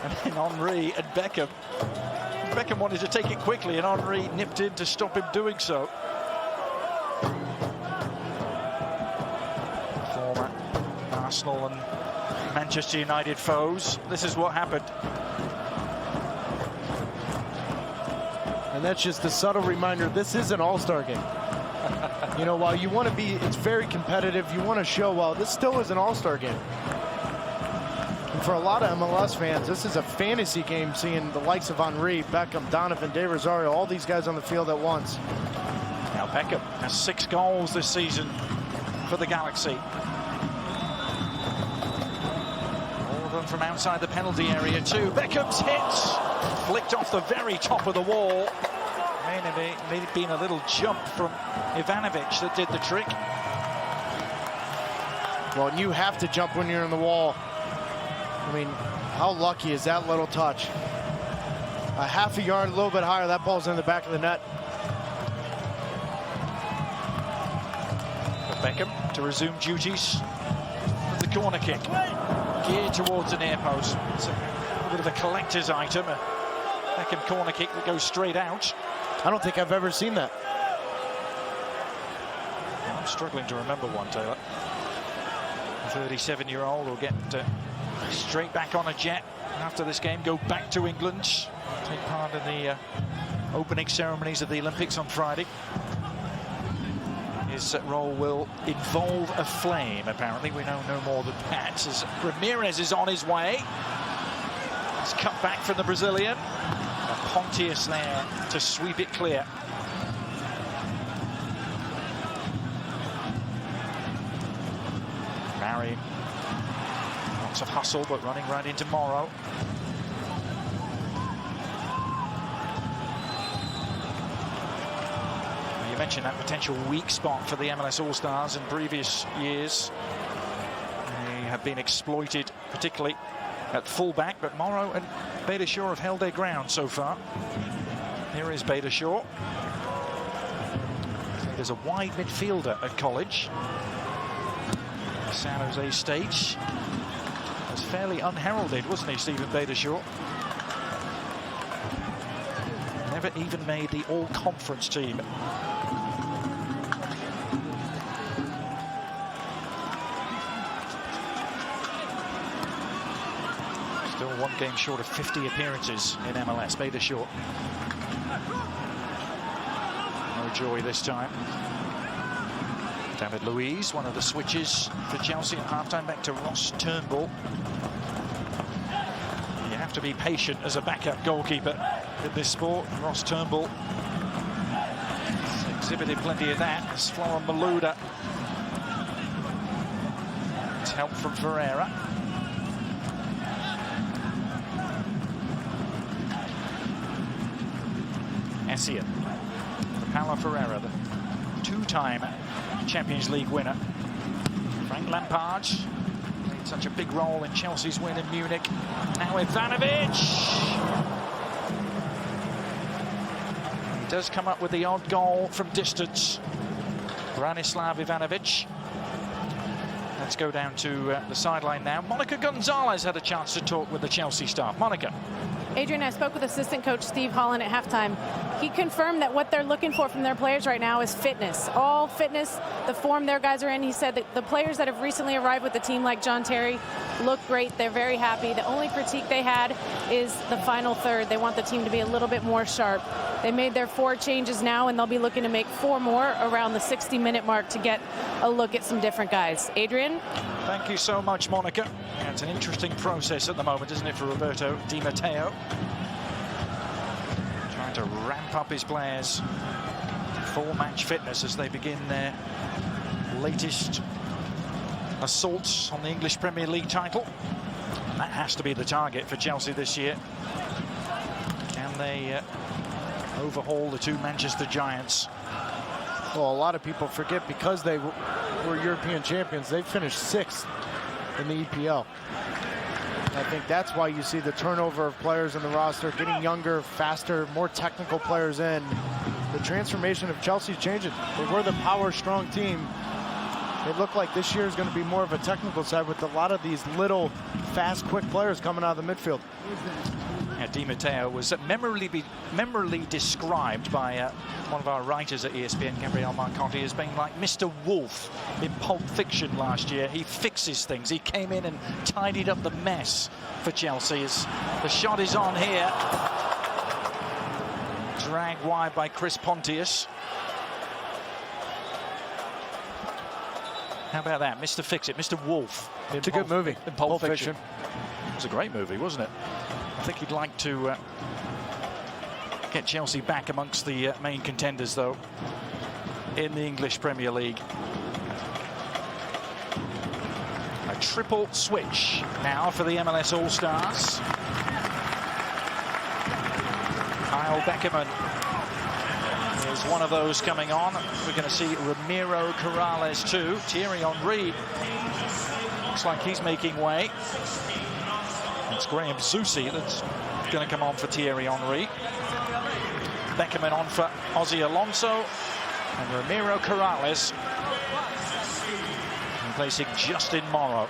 And then Henry and Beckham. Beckham wanted to take it quickly, and Henry nipped in to stop him doing so. Former Arsenal and Manchester United foes. This is what happened. And that's just a subtle reminder, this is an all-star game. You know, while you want to be, it's very competitive, you want to show, well, this still is an all-star game. And for a lot of MLS fans, this is a fantasy game, seeing the likes of Henry, Beckham, Donovan, De Rosario, all these guys on the field at once. Now Beckham has 6 goals this season for the Galaxy. All of them from outside the penalty area too. Beckham's hit, flicked off the very top of the wall. May have been a little jump from Ivanovic that did the trick. Well, and you have to jump when you're in the wall. I mean, how lucky is that little touch? A half a yard, a little bit higher, that ball's in the back of the net. For Beckham to resume duties with the corner kick. Geared towards the near post. It's a bit of a collector's item. A Beckham corner kick that goes straight out. I don't think I've ever seen that. I'm struggling to remember one, Taylor. A 37-year-old will get straight back on a jet after this game, go back to England, take part in the opening ceremonies of the Olympics on Friday. His role will involve a flame, apparently. We know no more than that, as Ramirez is on his way. It's cut back from the Brazilian. And Pontius there to sweep it clear. Barry, lots of hustle, but running right into Morrow. You mentioned that potential weak spot for the MLS All-Stars in previous years. They have been exploited, particularly at fullback, but Morrow and Beitashour have held their ground so far. Here is Beitashour. There's a wide midfielder at college. San Jose State. Was fairly unheralded, wasn't he, Stephen Beitashour? Never even made the all-conference team. Still one game short of 50 appearances in MLS, Beitashour. No joy this time. David Luiz, one of the switches for Chelsea at halftime, back to Ross Turnbull. You have to be patient as a backup goalkeeper in this sport. Ross Turnbull has exhibited plenty of that. It's Florent Malouda. It's help from Ferreira. Essien. Paulo Ferreira, the two-time Champions League winner. Frank Lampard played such a big role in Chelsea's win in Munich. Now Ivanovic. He does come up with the odd goal from distance. Branislav Ivanovic. Let's go down to the sideline now. Monica Gonzalez had a chance to talk with the Chelsea staff. Monica. Adrian, I spoke with assistant coach Steve Holland at halftime. He confirmed that what they're looking for from their players right now is fitness. All fitness, the form their guys are in. He said that the players that have recently arrived with the team, like John Terry, look great. They're very happy. The only critique they had is the final third. They want the team to be a little bit more sharp. They made their 4 changes now, and they'll be looking to make 4 more around the 60-minute mark to get a look at some different guys. Adrian? Thank you so much, Monica. Yeah, it's an interesting process at the moment, isn't it, for Roberto Di Matteo? Trying to ramp up his players to full match fitness as they begin their latest assaults on the English Premier League title. That has to be the target for Chelsea this year. Can they overhaul the 2 Manchester Giants? Well, a lot of people forget because they were European champions, they finished 6th in the EPL. And I think that's why you see the turnover of players in the roster, getting younger, faster, more technical players in. The transformation of Chelsea changing. They were the power strong team. It looked like this year is going to be more of a technical side with a lot of these little fast, quick players coming out of the midfield. Yeah, Di Matteo was memorably described by one of our writers at ESPN, Gabriel Marconti, as being like Mr. Wolf in Pulp Fiction last year. He fixes things. He came in and tidied up the mess for Chelsea. As the shot is on here. Dragged wide by Chris Pontius. How about that? Mr. Fix-It, Mr. Wolf. It's a good movie. In Pulp Fiction. It was a great movie, wasn't it? I think he'd like to get Chelsea back amongst the main contenders, though, in the English Premier League. A triple switch now for the MLS All-Stars. Kyle Beckerman is one of those coming on. We're going to see Ramiro Corrales too. Thierry Henry looks like he's making way. It's Graham Zusi that's going to come on for Thierry Henry. Beckerman on for Ozzy Alonso. And Ramiro Corrales replacing Justin Morrow.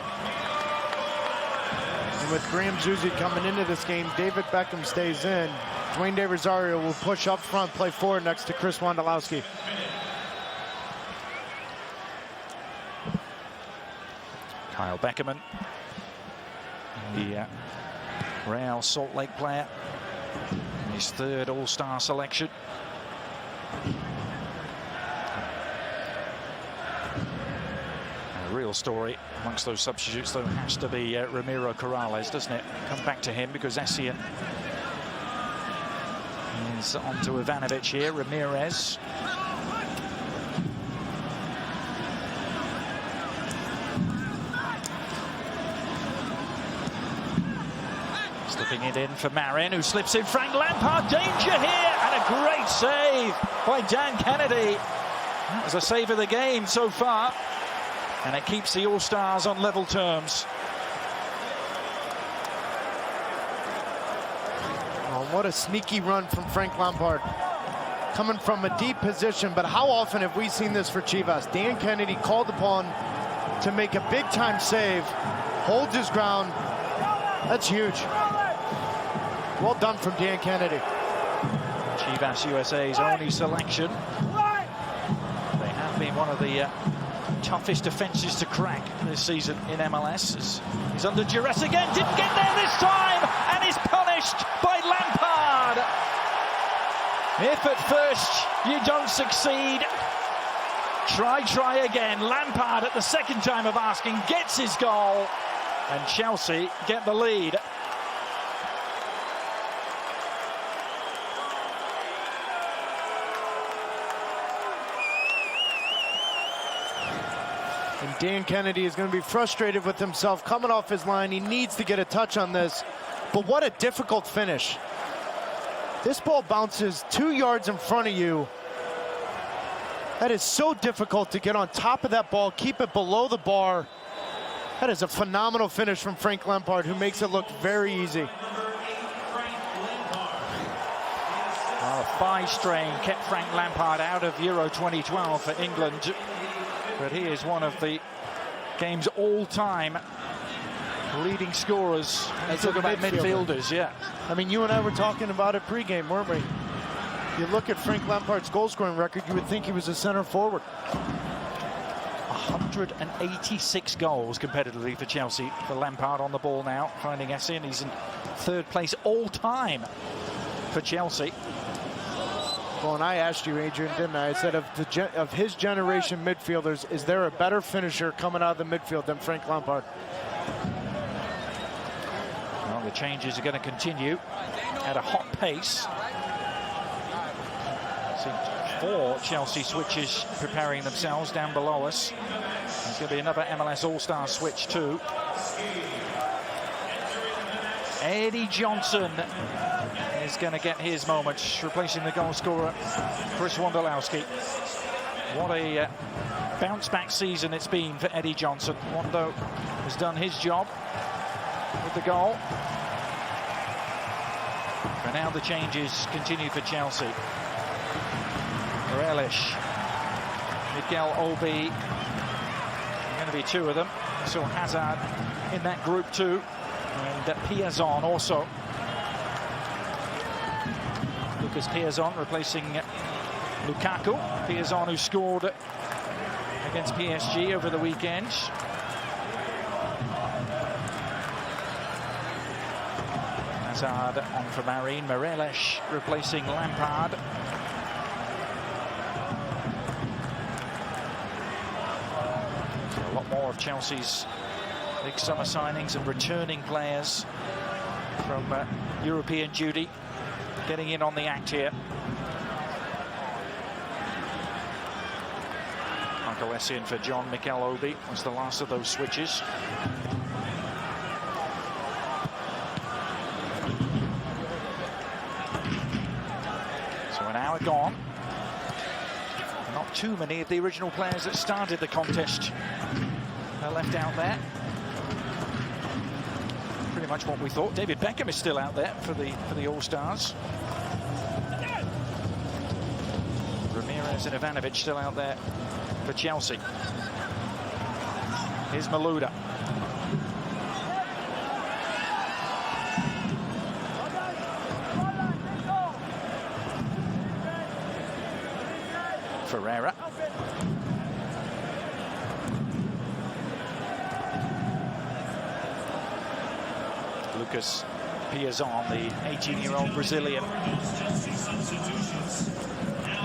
And with Graham Zusi coming into this game, David Beckham stays in. Dwayne De Rosario will push up front, play forward next to Chris Wondolowski. Kyle Beckerman. The Real Salt Lake player. His third All-Star selection. A real story amongst those substitutes, though, has to be Ramiro Corrales, doesn't it? Come back to him because Essien is on to Ivanovic here. Ramirez. Slipping it in for Marin, who slips in. Frank Lampard, danger here, and a great save by Dan Kennedy. That was a save of the game so far, and it keeps the All-Stars on level terms. Oh, what a sneaky run from Frank Lampard. Coming from a deep position, but how often have we seen this for Chivas? Dan Kennedy called upon to make a big-time save, holds his ground. That's huge. Well done from Dan Kennedy. Chivas USA's only selection. They have been one of the toughest defenses to crack this season in MLS. He's under duress again, didn't get there this time, and is punished by Lampard. If at first you don't succeed, try again. Lampard, at the second time of asking, gets his goal, and Chelsea get the lead. And Dan Kennedy is going to be frustrated with himself coming off his line. He needs to get a touch on this. But what a difficult finish. This ball bounces 2 yards in front of you. That is so difficult to get on top of that ball, keep it below the bar. That is a phenomenal finish from Frank Lampard, who makes it look very easy. Well, a thigh strain kept Frank Lampard out of Euro 2012 for England. But he is one of the game's all-time leading scorers. Let's talk about midfielders, yeah. I mean, you and I were talking about it pregame, weren't we? You look at Frank Lampard's goal-scoring record, you would think he was a center forward. 186 goals competitively for Chelsea. For Lampard on the ball now, finding Essien. He's in third place all-time for Chelsea. Well, and I asked you, Adrian, didn't I? I said, of his generation midfielders, is there a better finisher coming out of the midfield than Frank Lampard? Well, the changes are going to continue at a hot pace. See 4 Chelsea switches preparing themselves down below us. There's going to be another MLS All-Star switch too. Eddie Johnson is going to get his moment, replacing the goal scorer, Chris Wondolowski. What a bounce-back season it's been for Eddie Johnson. Wondo has done his job with the goal. And now the changes continue for Chelsea. Relish, Miguel Obi, going to be 2 of them. So Hazard in that group too, and Piazon also. Lucas Piazon replacing Lukaku. Piazon, who scored against PSG over the weekend. Hazard on for Marin. Morelos replacing Lampard. So a lot more of Chelsea's big summer signings and returning players from European duty getting in on the act here. Michael Essien for John Mikel Obi was the last of those switches. So an hour gone. Not too many of the original players that started the contest are left out there. Pretty much what we thought. David Beckham is still out there for the All-Stars. Ramirez and Ivanovic still out there for Chelsea. Here's Malouda. Ferreira. Lucas Piazon, the 18-year-old Brazilian,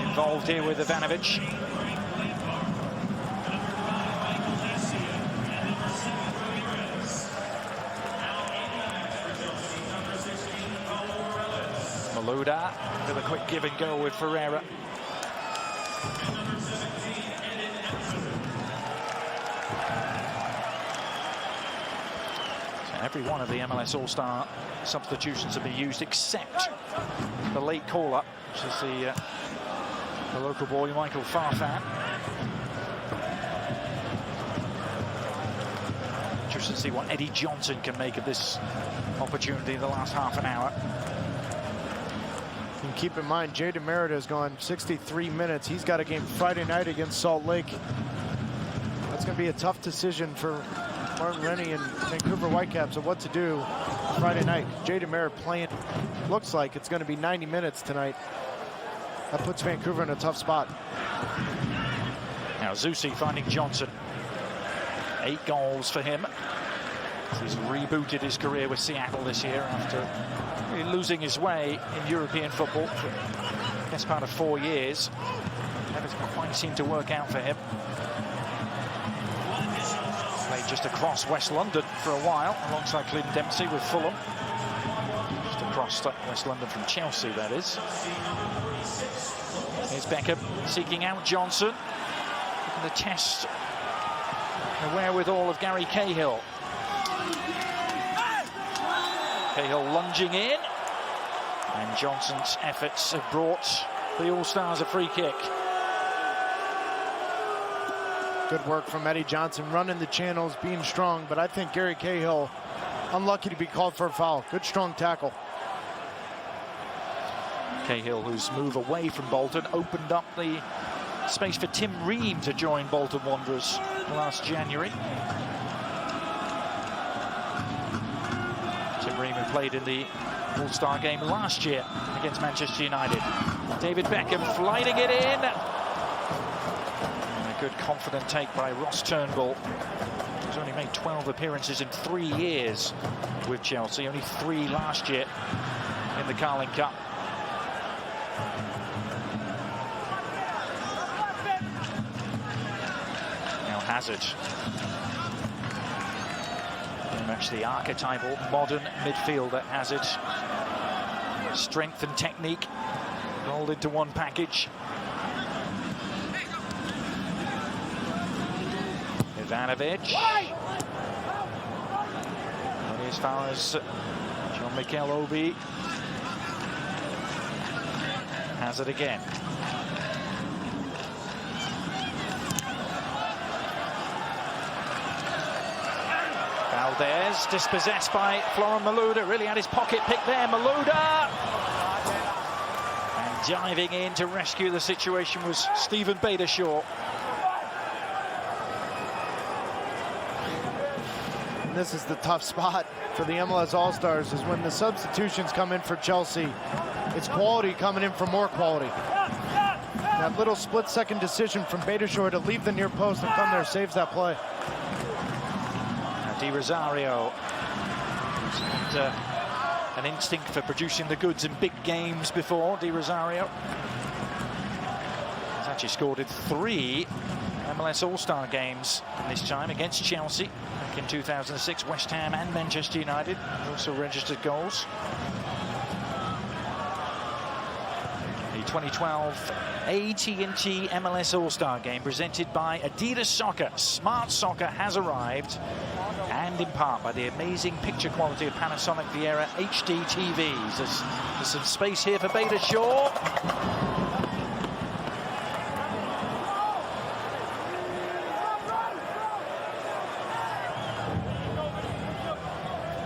involved here with Ivanovic. Malouda with a quick give and go with Ferreira. So every one of the MLS All-Star substitutions have been used except the late call-up, which is the local boy Michael Farfan. Interested to see what Eddie Johnson can make of this opportunity in the last half an hour. And keep in mind, Jay DeMerida has gone 63 minutes. He's got a game Friday night against Salt Lake. That's going to be a tough decision for Martin Rennie and Vancouver Whitecaps of what to do Friday night. Jay DeMerida playing, looks like it's going to be 90 minutes tonight. That puts Vancouver in a tough spot. Now Zusi finding Johnson. 8 goals for him. He's rebooted his career with Seattle this year after really losing his way in European football for the best part of 4 years. Never quite seemed to work out for him. Played just across West London for a while alongside Clint Dempsey with Fulham. Just across West London from Chelsea, that is. Here's Beckham seeking out Johnson. Looking to test the wherewithal of Gary Cahill. Cahill lunging in, and Johnson's efforts have brought the All-Stars a free kick. Good work from Eddie Johnson, running the channels, being strong, but I think Gary Cahill, unlucky to be called for a foul. Good strong tackle. Cahill, whose move away from Bolton opened up the space for Tim Ream to join Bolton Wanderers last January. Tim Ream played in the All-Star game last year against Manchester United. David Beckham flighting it in. And a good confident take by Ross Turnbull. He's only made 12 appearances in 3 years with Chelsea, only 3 last year in the Carling Cup. Now Hazard. Very much the archetypal modern midfielder, Hazard. Strength and technique rolled into one package. Ivanovic. Only as far as Jean-Michel Obi. Hazard again. Valdez dispossessed by Florent Malouda. Really had his pocket pick there. Malouda! And diving in to rescue the situation was Stephen Beidershaw. And this is the tough spot for the MLS All-Stars, is when the substitutions come in for Chelsea. It's quality coming in for more quality. That little split-second decision from Beidershaw to leave the near post and come there saves that play. Di Rosario, who's had an instinct for producing the goods in big games before. Di Rosario has actually scored in 3 MLS All-Star games in this time against Chelsea back in 2006, West Ham and Manchester United. Also registered goals. The 2012 AT&T MLS All-Star game presented by Adidas Soccer. Smart soccer has arrived, and in part by the amazing picture quality of Panasonic Viera HD TVs. There's some space here for Beidershaw.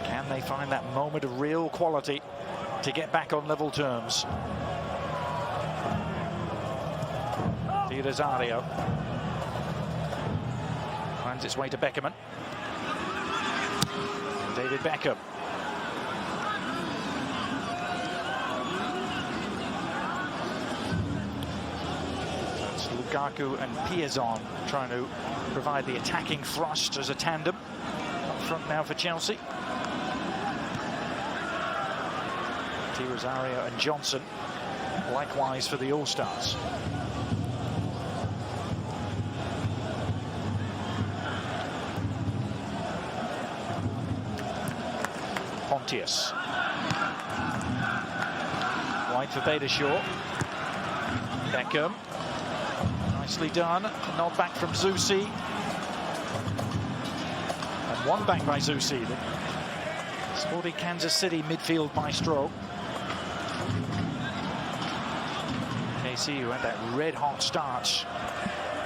Can they find that moment of real quality to get back on level terms? Di Rosario finds its way to Beckerman. David Beckham. That's Lukaku and Piazon trying to provide the attacking thrust as a tandem up front now for Chelsea. T. Rosario and Johnson, likewise for the All-Stars. Pontius. Wide for Beitashaw. Beckham. Nicely done. A nod back from Zusi. And one back by Zusi. The sporty Kansas City midfield maestro. KC, who had that red-hot start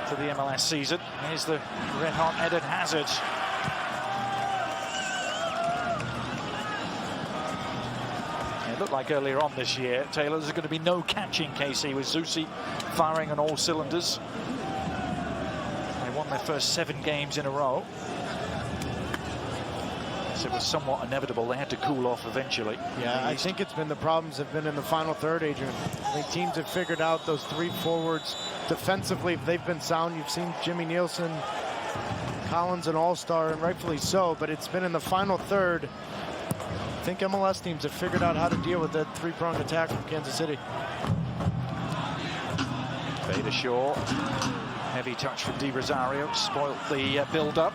to the MLS season. Here's the red-hot Eden Hazard. It looked like earlier on this year, Taylor, there's going to be no catching KC with Zusi firing on all cylinders. They won their first 7 games in a row. So it was somewhat inevitable. They had to cool off eventually. Yeah, I think it's been the problems have been in the final third, Adrian. I think teams have figured out those 3 forwards defensively. If they've been sound, you've seen Jimmy Nielsen, Collins, an all-star, and rightfully so, but it's been in the final third. I think MLS teams have figured out how to deal with that 3-pronged attack from Kansas City. Beitashaw, heavy touch from Di Rosario, spoilt the build-up.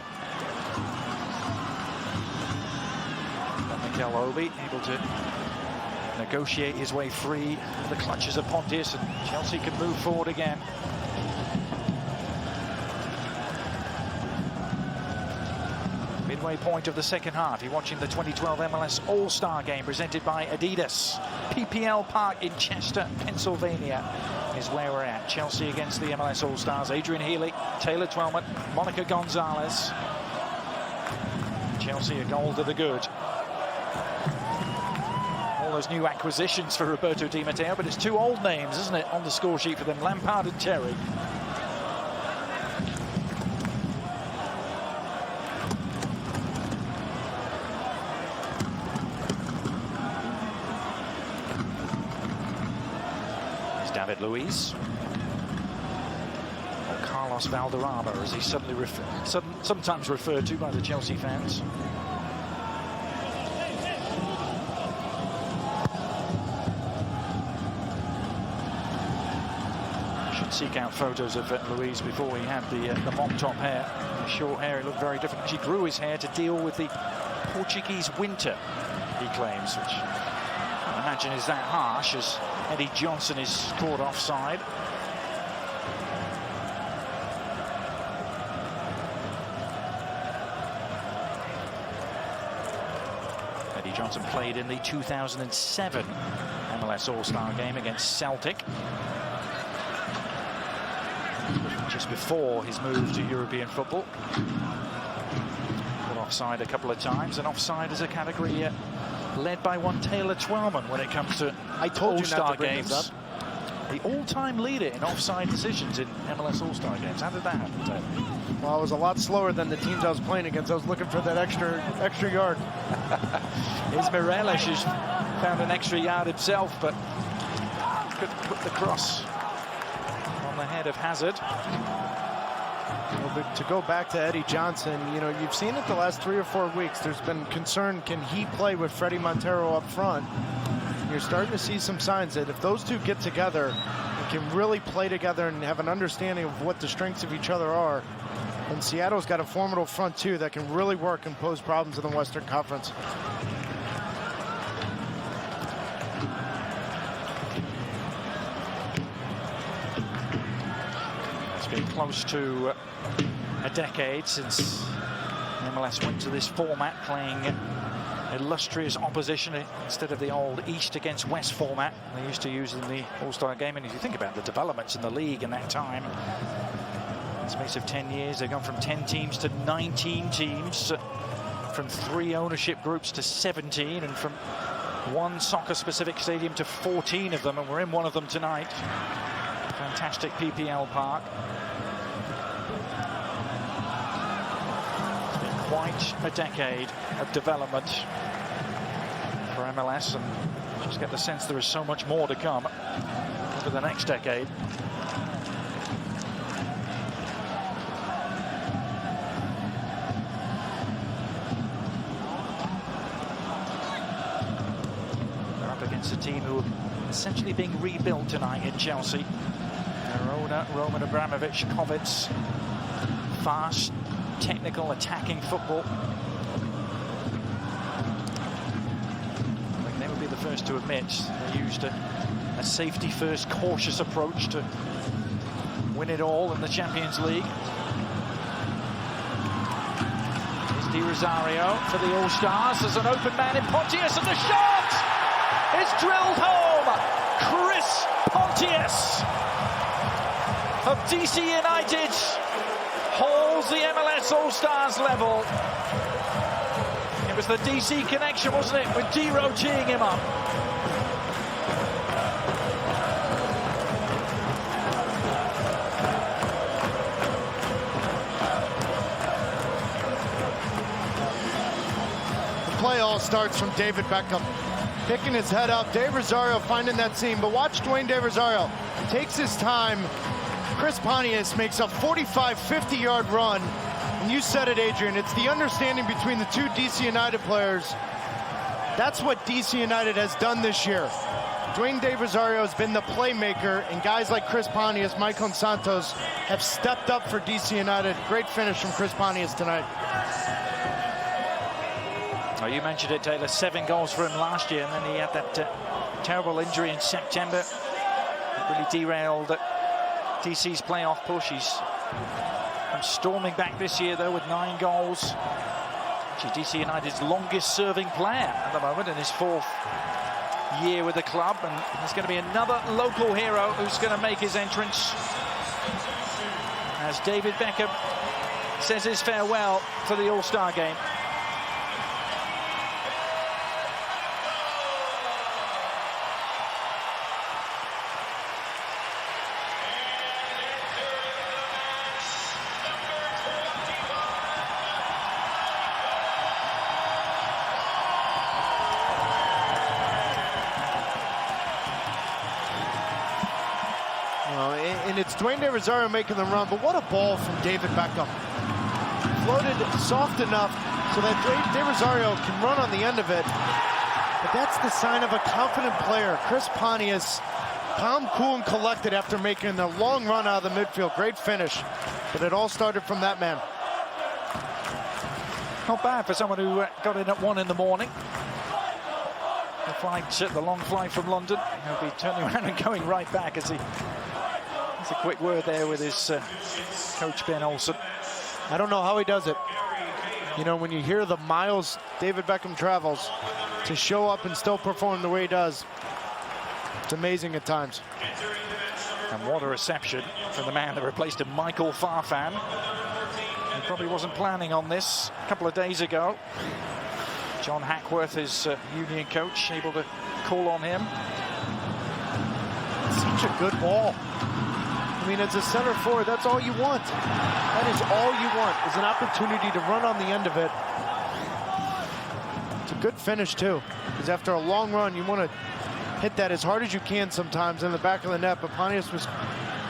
Mikel Obi able to negotiate his way free of the clutches of Pontius, and Chelsea can move forward again. Midway point of the second half. You're watching the 2012 MLS All-Star game presented by Adidas. PPL Park in Chester, Pennsylvania is where we're at. Chelsea against the MLS All-Stars. Adrian Healy, Taylor Twellman, Monica Gonzalez. Chelsea a goal to the good. All those new acquisitions for Roberto Di Matteo, but it's 2 old names, isn't it, on the score sheet for them, Lampard and Terry. David Luiz, or Carlos Valderrama, as he's sometimes referred to by the Chelsea fans. Should seek out photos of Luiz before he had the mop top hair. The short hair, it looked very different. He grew his hair to deal with the Portuguese winter, he claims, which I imagine is that harsh, as Eddie Johnson is caught offside. Eddie Johnson played in the 2007 MLS All-Star game against Celtic, just before his move to European football. Got offside a couple of times, and offside is a category led by one Taylor Twellman when it comes to All-Star games. The all-time leader in offside decisions in MLS All-Star games. How did that happen, Taylor? Well, I was a lot slower than the teams I was playing against. I was looking for that extra yard. Ismarelis has found an extra yard himself, but couldn't put the cross on the head of Hazard. But to go back to Eddie Johnson, you know, you've seen it the last 3 or 4 weeks. There's been concern, can he play with Freddie Montero up front? You're starting to see some signs that if those two get together and can really play together and have an understanding of what the strengths of each other are, and Seattle's got a formidable front two that can really work and pose problems in the Western Conference. It's been close to a decade since MLS went to this format, playing illustrious opposition instead of the old East against West format they used to use in the All-Star game. And if you think about the developments in the league in that time, in the space of 10 years, they've gone from 10 teams to 19 teams, from 3 ownership groups to 17, and from 1 soccer-specific stadium to 14 of them, and we're in one of them tonight. Fantastic PPL Park. It's been quite a decade of development for MLS, and just get the sense there is so much more to come over the next decade. They're up against a team team who are essentially being rebuilt tonight in Chelsea. Their owner, Roman Abramovich, covets fast, technical, attacking football. I think they would be the first to admit they used a safety-first, cautious approach to win it all in the Champions League. Here's Di Rosario for the All-Stars. There's an open man in Pontius, and the shot is drilled home. Chris Pontius of DC United holds the MLS All-Stars level. It was the DC connection, wasn't it, with D-Ro teeing him up. Play all starts from David Beckham. Picking his head up, De Rosario finding that seam, but watch Dwayne De Rosario. Takes his time. Chris Pontius makes a 45, 50-yard run. And you said it, Adrian, it's the understanding between the two DC United players. That's what DC United has done this year. Dwayne De Rosario has been the playmaker, and guys like Chris Pontius, Maicon Santos have stepped up for DC United. Great finish from Chris Pontius tonight. Oh, you mentioned it, Taylor. 7 goals for him last year, and then he had that terrible injury in September. It really derailed DC's playoff push. He's storming back this year, though, with 9 goals. Actually, DC United's longest-serving player at the moment in his 4th year with the club, and there's going to be another local hero who's going to make his entrance as David Beckham says his farewell to the All-Star game. And it's Dwayne De Rosario making the run, but what a ball from David Beckham. Floated soft enough so that De Rosario can run on the end of it. But that's the sign of a confident player. Chris Pontius, calm, cool, and collected after making the long run out of the midfield. Great finish, but it all started from that man. Not bad for someone who got in at 1 in the morning. The long flight from London. He'll be turning around and going right back as he... That's a quick word there with his coach, Ben Olsen. I don't know how he does it. You know, when you hear the miles David Beckham travels to show up and still perform the way he does, it's amazing at times. And what a reception from the man that replaced him, Michael Farfan. He probably wasn't planning on this a couple of days ago. John Hackworth, his Union coach, able to call on him. Such a good ball. I mean, as a center forward, that's all you want. That is all you want, is an opportunity to run on the end of it. It's a good finish, too, because after a long run, you want to hit that as hard as you can sometimes in the back of the net, but Pontius was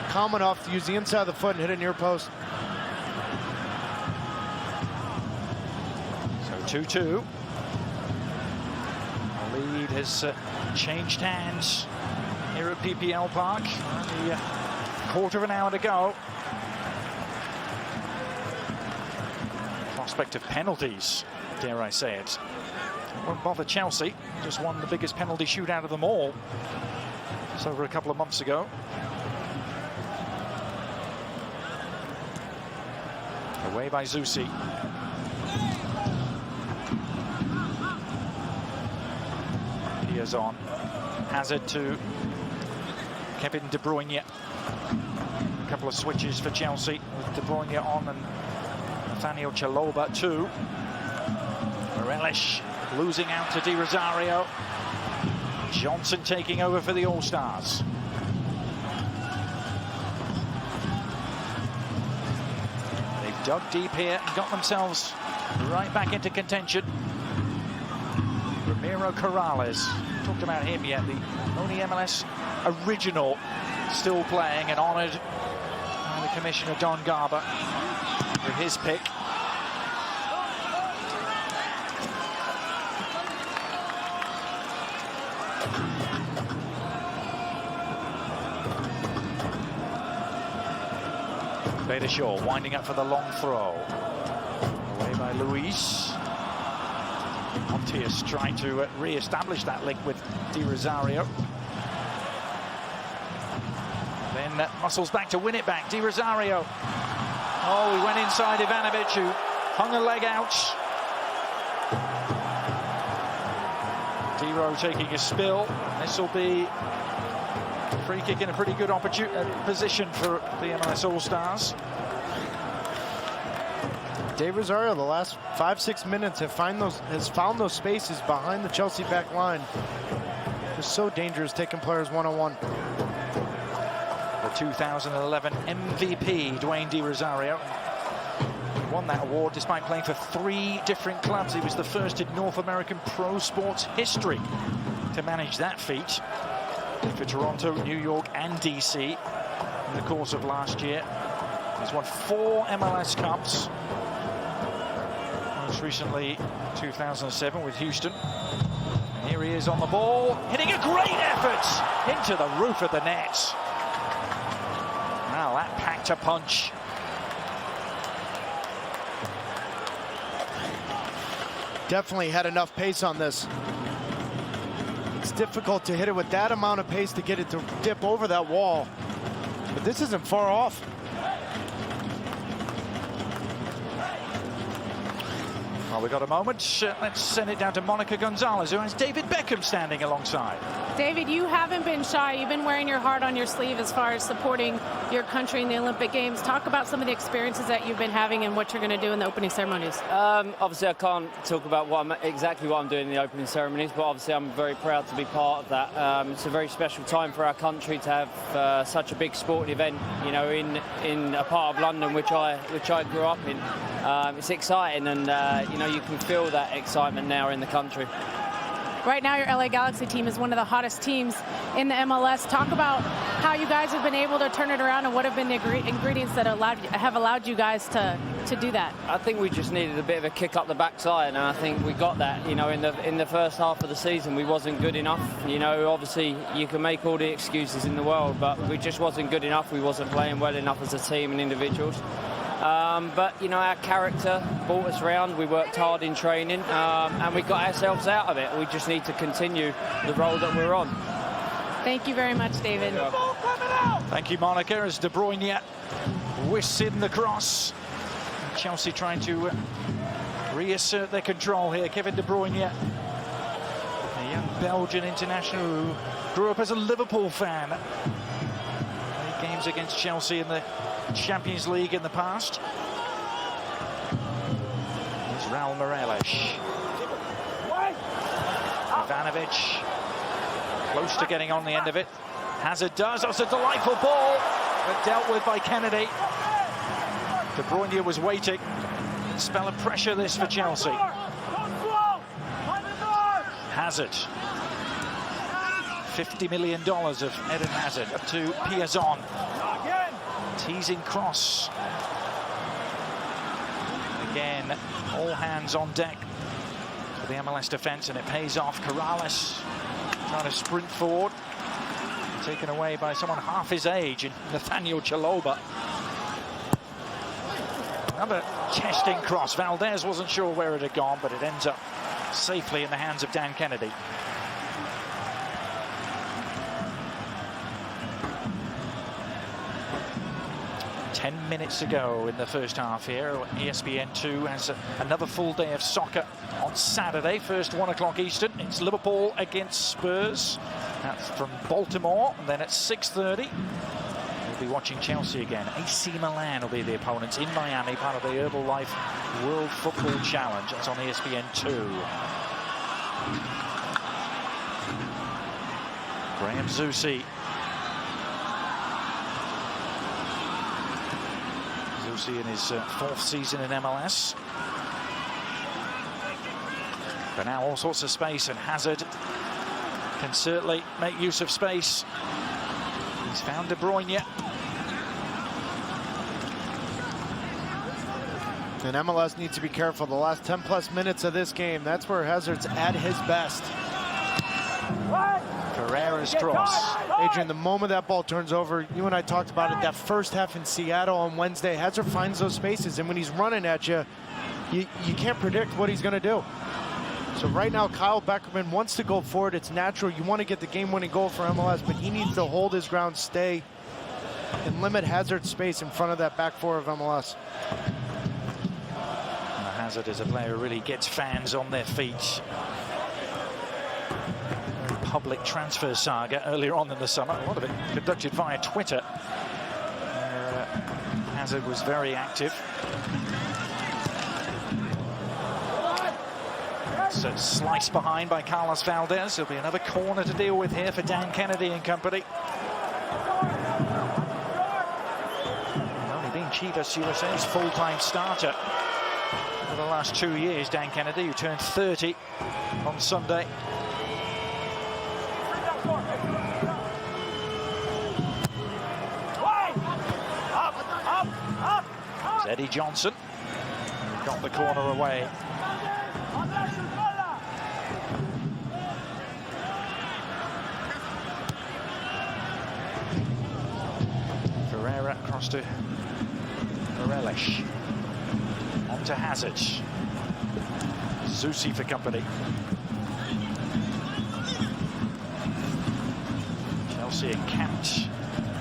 calm enough to use the inside of the foot and hit it near post. So 2-2. The lead has changed hands here at PPL Park. Only quarter of an hour to go. Prospect of penalties, dare I say it. Won't bother Chelsea. Just won the biggest penalty shootout of them all. It's over a couple of months ago. Away by Zusi. Piers on. Hazard to Kevin De Bruyne. A couple of switches for Chelsea with De Bruyne on and Nathaniel Chaloba too. Morelos losing out to Di Rosario. Johnson taking over for the All-Stars. They've dug deep here and got themselves right back into contention. Ramiro Corrales, talked about him yet, the only MLS original still playing and honoured by the Commissioner Don Garber with his pick. Bader Shaw winding up for the long throw. Away by Luis. Montius trying to re-establish that link with Di Rosario. Then muscles back to win it back. Di Rosario. Oh, he went inside Ivanovic, who hung a leg out. Diro taking a spill. This will be a free kick in a pretty good position for the MLS All-Stars. Di Rosario, the last 5-6 minutes, has found those spaces behind the Chelsea back line. It's so dangerous taking players one-on-one. The 2011 MVP, Dwayne Di Rosario, won that award despite playing for 3 different clubs. He was the first in North American pro sports history to manage that feat. For Toronto, New York, and DC in the course of last year. He's won 4 MLS Cups. Most recently, 2007 with Houston. And here he is on the ball, hitting a great effort into the roof of the net. Now that packed a punch. Definitely had enough pace on this. It's difficult to hit it with that amount of pace to get it to dip over that wall. But this isn't far off. Well, we've got a moment. Let's send it down to Monica Gonzalez, who has David Beckham standing alongside. David, you haven't been shy. You've been wearing your heart on your sleeve as far as supporting your country in the Olympic Games. Talk about some of the experiences that you've been having and what you're going to do in the opening ceremonies. Obviously, I can't talk about exactly what I'm doing in the opening ceremonies, but obviously I'm very proud to be part of that. It's a very special time for our country to have such a big sporting event, you know, in a part of London which I grew up in. It's exciting, and you know, you can feel that excitement now in the country. Right now, your LA Galaxy team is one of the hottest teams in the MLS. Talk about how you guys have been able to turn it around and what have been the ingredients that have allowed you guys to do that. I think we just needed a bit of a kick up the backside, and I think we got that. You know, in the first half of the season, we wasn't good enough. You know, obviously you can make all the excuses in the world, but we just wasn't good enough. We wasn't playing well enough as a team and individuals. But, you know, our character brought us round. We worked hard in training, and we got ourselves out of it. We just need to continue the role that we're on. Thank you very much, David. Thank you, Monica, as De Bruyne whisks in the cross. Chelsea trying to reassert their control here. Kevin De Bruyne, a young Belgian international who grew up as a Liverpool fan. Played games against Chelsea in the Champions League in the past. Here's Raul Morelos. Ivanovic close to getting on the end of it. Hazard does. That's a delightful ball, but dealt with by Kennedy. De Bruyne was waiting. Spell of pressure this for Chelsea. Hazard. $50 million of Eden Hazard up to Piazon. Teasing cross. Again, all hands on deck for the MLS defense, and it pays off. Corrales trying to sprint forward. Taken away by someone half his age in Nathaniel Chaloba. Another testing cross. Valdez wasn't sure where it had gone, but it ends up safely in the hands of Dan Kennedy. Ten minutes to go in the first half here. ESPN2 has another full day of soccer on Saturday. First 1 o'clock Eastern. It's Liverpool against Spurs. That's from Baltimore. And then at 6:30, we'll be watching Chelsea again. AC Milan will be the opponents in Miami, part of the Herbalife World Football Challenge. That's on ESPN2. Graham Zusi. In his 4th season in MLS. But now all sorts of space, and Hazard can certainly make use of space. He's found De Bruyne. And MLS needs to be careful. The last 10+ minutes of this game, that's where Hazard's at his best. Pereira's cross Adrian, the moment that ball turns over, you and I talked about it, that first half in Seattle on Wednesday, Hazard finds those spaces, and when he's running at you, you can't predict what he's going to do. So right now, Kyle Beckerman wants to go forward. It's natural. You want to get the game-winning goal for MLS, but he needs to hold his ground, stay, and limit Hazard's space in front of that back four of MLS. Hazard is a player who really gets fans on their feet. Very public transfer saga earlier on in the summer. A lot of it conducted via Twitter. Hazard was very active. So sliced behind by Carlos Valdez. There'll be another corner to deal with here for Dan Kennedy and company. Only been Chivas USA's full-time starter for the last 2 years, Dan Kennedy, who turned 30 on Sunday. It's Eddie Johnson, who got the corner away. Ferreira across to Morelos. On to Hazard. Zusi for company. Chelsea encamped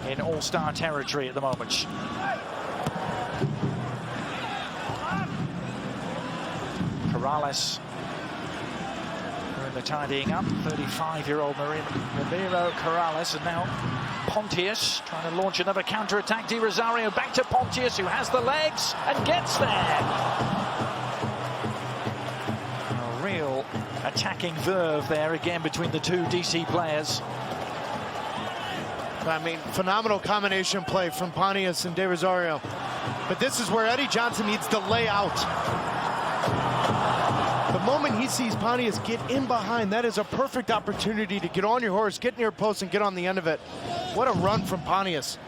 in all-star territory at the moment. Corrales doing the tidying up. 35-year-old Ramiro Corrales, and now Pontius trying to launch another counter-attack. Di Rosario back to Pontius, who has the legs and gets there. A real attacking verve there again between the two DC players. I mean, phenomenal combination play from Pontius and De Rosario. But this is where Eddie Johnson needs to lay out. The moment he sees Pontius get in behind, that is a perfect opportunity to get on your horse, get near post, and get on the end of it. What a run from Pontius.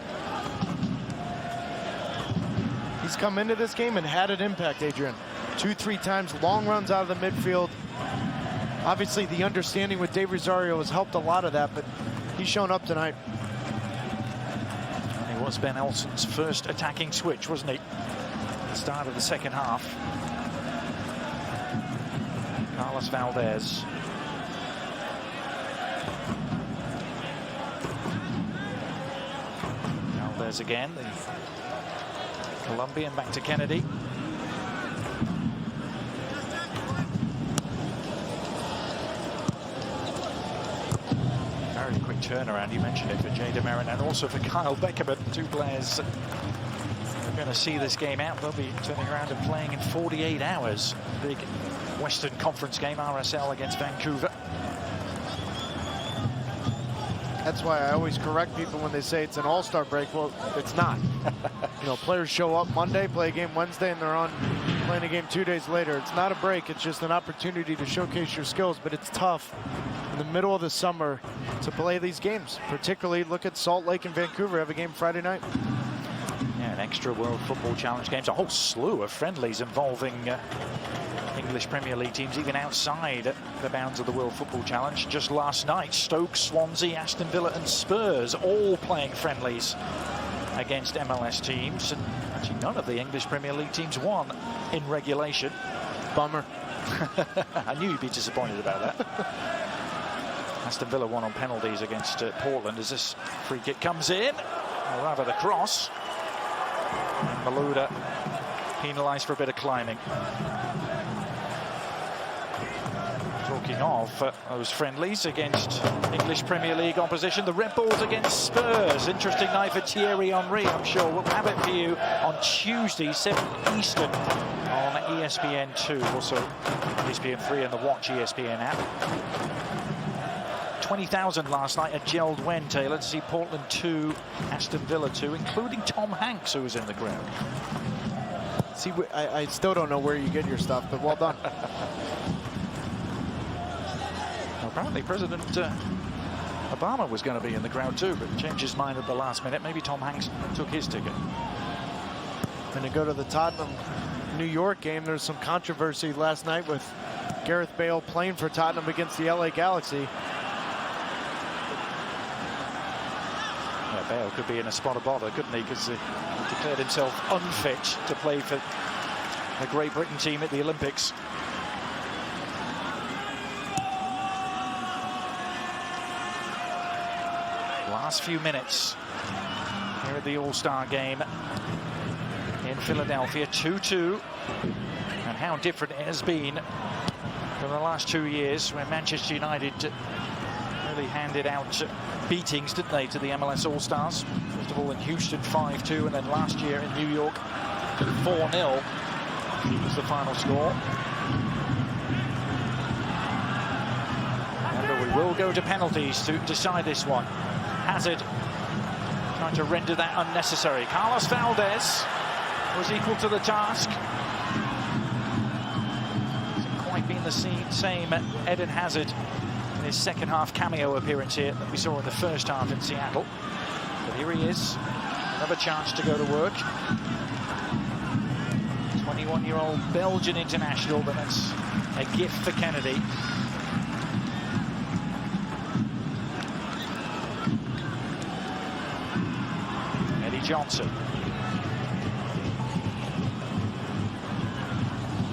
He's come into this game and had an impact, Adrian. 2-3 times, long runs out of the midfield. Obviously, the understanding with De Rosario has helped a lot of that, but he's shown up tonight. It was Ben Olsen's first attacking switch, wasn't he? At the start of the second half. Carlos Valdez. Valdez again, the Colombian back to Kennedy. Very quick turnaround, you mentioned it, for Jada Marin and also for Kyle Beckerman. Two players are going to see this game out. They'll be turning around and playing in 48 hours. Big Western Conference game, RSL against Vancouver. That's why I always correct people when they say it's an all-star break. Well, it's not. You know, players show up Monday, play a game Wednesday, and they're on playing a game 2 days later. It's not a break. It's just an opportunity to showcase your skills, but it's tough in the middle of the summer to play these games. Particularly, look at Salt Lake and Vancouver have a game Friday night. Yeah, an extra World Football Challenge games, a whole slew of friendlies involving English Premier League teams, even outside the bounds of the World Football Challenge. Just last night, Stoke, Swansea, Aston Villa and Spurs all playing friendlies against MLS teams. And actually none of the English Premier League teams won in regulation. Bummer. I knew you'd be disappointed about that. Aston Villa won on penalties against Portland as this free kick comes in, or rather the cross. And Malouda penalised for a bit of climbing. Talking of those friendlies against English Premier League opposition, the Red Bulls against Spurs. Interesting night for Thierry Henry, I'm sure. We'll have it for you on Tuesday, 7 Eastern on ESPN2. Also ESPN3 and the Watch ESPN app. 20,000 last night at Gerald-Wen, Taylor, to see Portland 2, Aston Villa 2, including Tom Hanks, who was in the crowd. See, I still don't know where you get your stuff, but well done. Apparently President Obama was going to be in the crowd too, but changed his mind at the last minute. Maybe Tom Hanks took his ticket. And to go to the Tottenham New York game, there's some controversy last night with Gareth Bale playing for Tottenham against the LA Galaxy. Yeah, Bale could be in a spot of bother, couldn't he? Because he declared himself unfit to play for the Great Britain team at the Olympics. Last few minutes here at the All-Star game in Philadelphia, 2-2. And how different it has been from the last 2 years, when Manchester United really handed out beatings, didn't they, to the MLS All-Stars? First of all in Houston, 5-2, and then last year in New York, 4-0 was the final score. And we will go to penalties to decide this one. Hazard trying to render that unnecessary. Carlos Valdez was equal to the task. Hasn't quite been the same Eden Hazard in his second half cameo appearance here that we saw in the first half in Seattle. But here he is, another chance to go to work. 21-year-old Belgian international, but that's a gift for Kennedy. Eddie Johnson.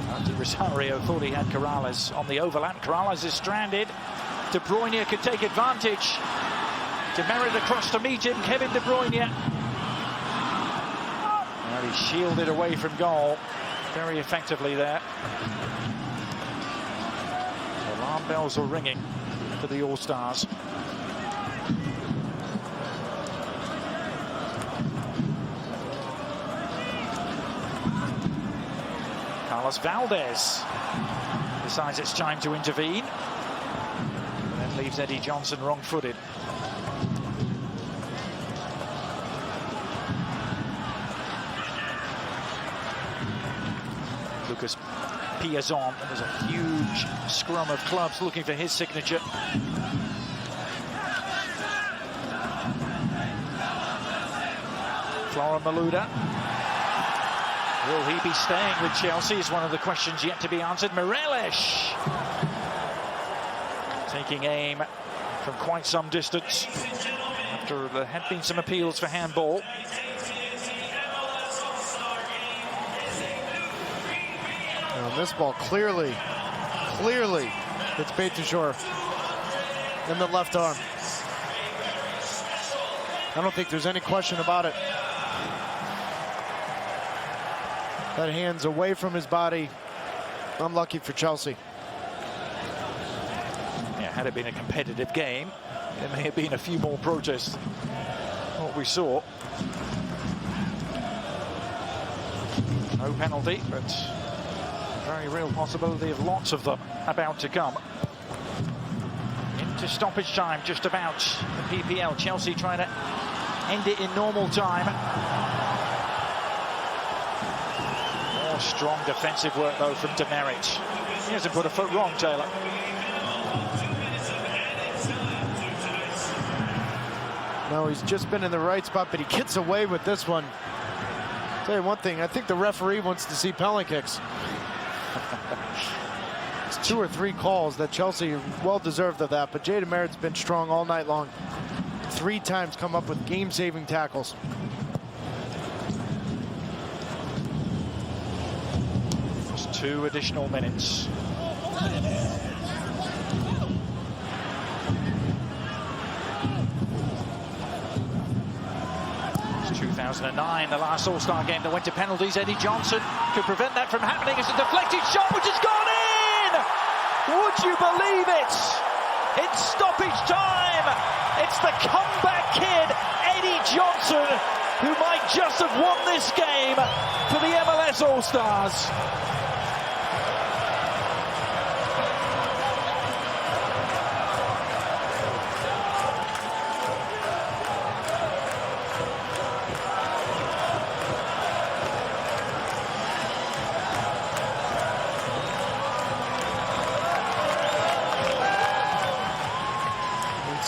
Andy Rosario thought he had Corrales on the overlap. Corrales is stranded. De Bruyne could take advantage. Demerit across to meet him. Kevin De Bruyne. And he shielded away from goal very effectively there. Alarm bells are ringing for the All-Stars. Carlos Valdez decides it's time to intervene. And then leaves Eddie Johnson wrong-footed. Lucas Piazon. There's a huge scrum of clubs looking for his signature. Flora Malouda. Will he be staying with Chelsea is one of the questions yet to be answered. Morelos taking aim from quite some distance after there had been some appeals for handball. And this ball clearly it's Beitashour in the left arm. I don't think there's any question about it. That hand's away from his body. Unlucky for Chelsea. Yeah, had it been a competitive game, there may have been a few more protests than what we saw. No penalty, but very real possibility of lots of them about to come. Into stoppage time, just about the PPL. Chelsea trying to end it in normal time. Strong defensive work, though, from Demerit. He hasn't put a foot wrong, Taylor. No, he's just been in the right spot, but he gets away with this one. I'll tell you one thing, I think the referee wants to see penalty kicks. It's 2 or 3 calls that Chelsea well deserved of that, but Jay Demerit's been strong all night long. 3 times come up with game-saving tackles. Just 2 additional minutes. It's 2009, the last All-Star game that went to penalties. Eddie Johnson could prevent that from happening. It's a deflected shot which has gone in! Would you believe it? It's stoppage time. It's the comeback kid, Eddie Johnson, who might just have won this game for the MLS All-Stars.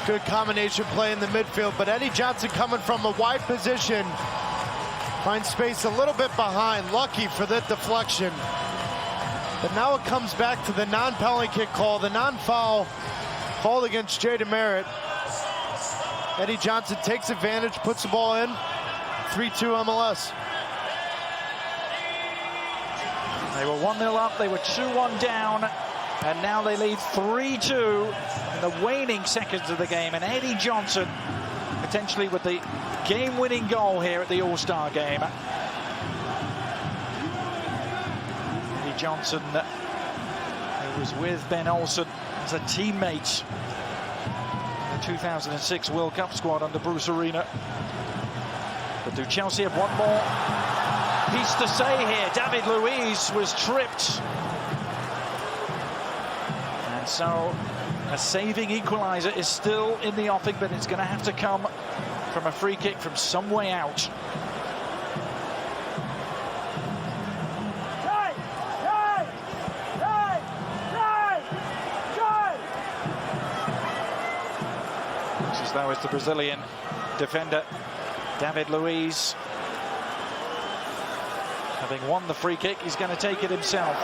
Good combination play in the midfield, but Eddie Johnson coming from a wide position finds space a little bit behind. Lucky for that deflection. But now it comes back to the non-penalty kick call, the non-foul called against Jay Demerit. Eddie Johnson takes advantage, puts the ball in. 3-2 MLS. They were 1-0 up, they were 2-1 down, and now they lead 3-2 in the waning seconds of the game. And Eddie Johnson potentially with the game-winning goal here at the All-Star game. Eddie Johnson, who was with Ben Olsen as a teammate in the 2006 World Cup squad under Bruce Arena. But do Chelsea have one more piece to say here? David Luiz was tripped. And so a saving equaliser is still in the offing, but it's going to have to come from a free kick from some way out. Looks as though it's the Brazilian defender David Luiz, having won the free kick, he's going to take it himself.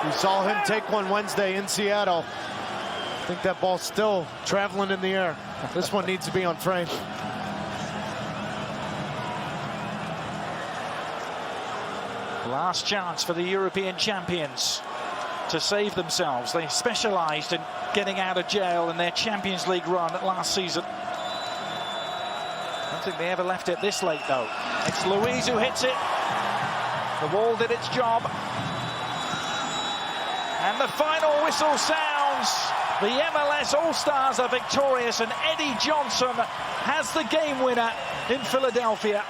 We saw him take one Wednesday in Seattle. I think that ball's still traveling in the air. This one needs to be on frame. Last chance for the European champions to save themselves. They specialised in getting out of jail in their Champions League run last season. I don't think they ever left it this late, though. It's Luiz who hits it. The wall did its job. And the final whistle sounds. The MLS All-Stars are victorious, and Eddie Johnson has the game winner in Philadelphia.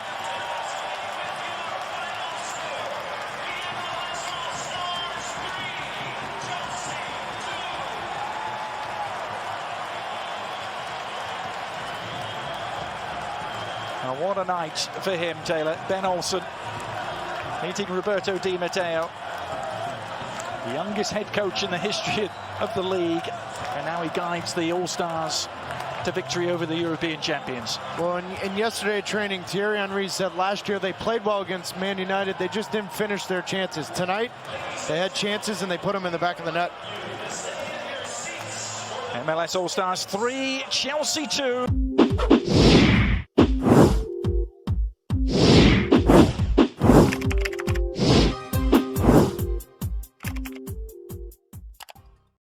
Now, what a night for him, Taylor. Ben Olsen meeting Roberto Di Matteo, the youngest head coach in the history of the league, and now he guides the All-Stars to victory over the European champions. Well, in yesterday training, Thierry Henry said last year they played well against Man United. They just didn't finish their chances. Tonight, they had chances and they put them in the back of the net. MLS All-Stars 3, Chelsea 2.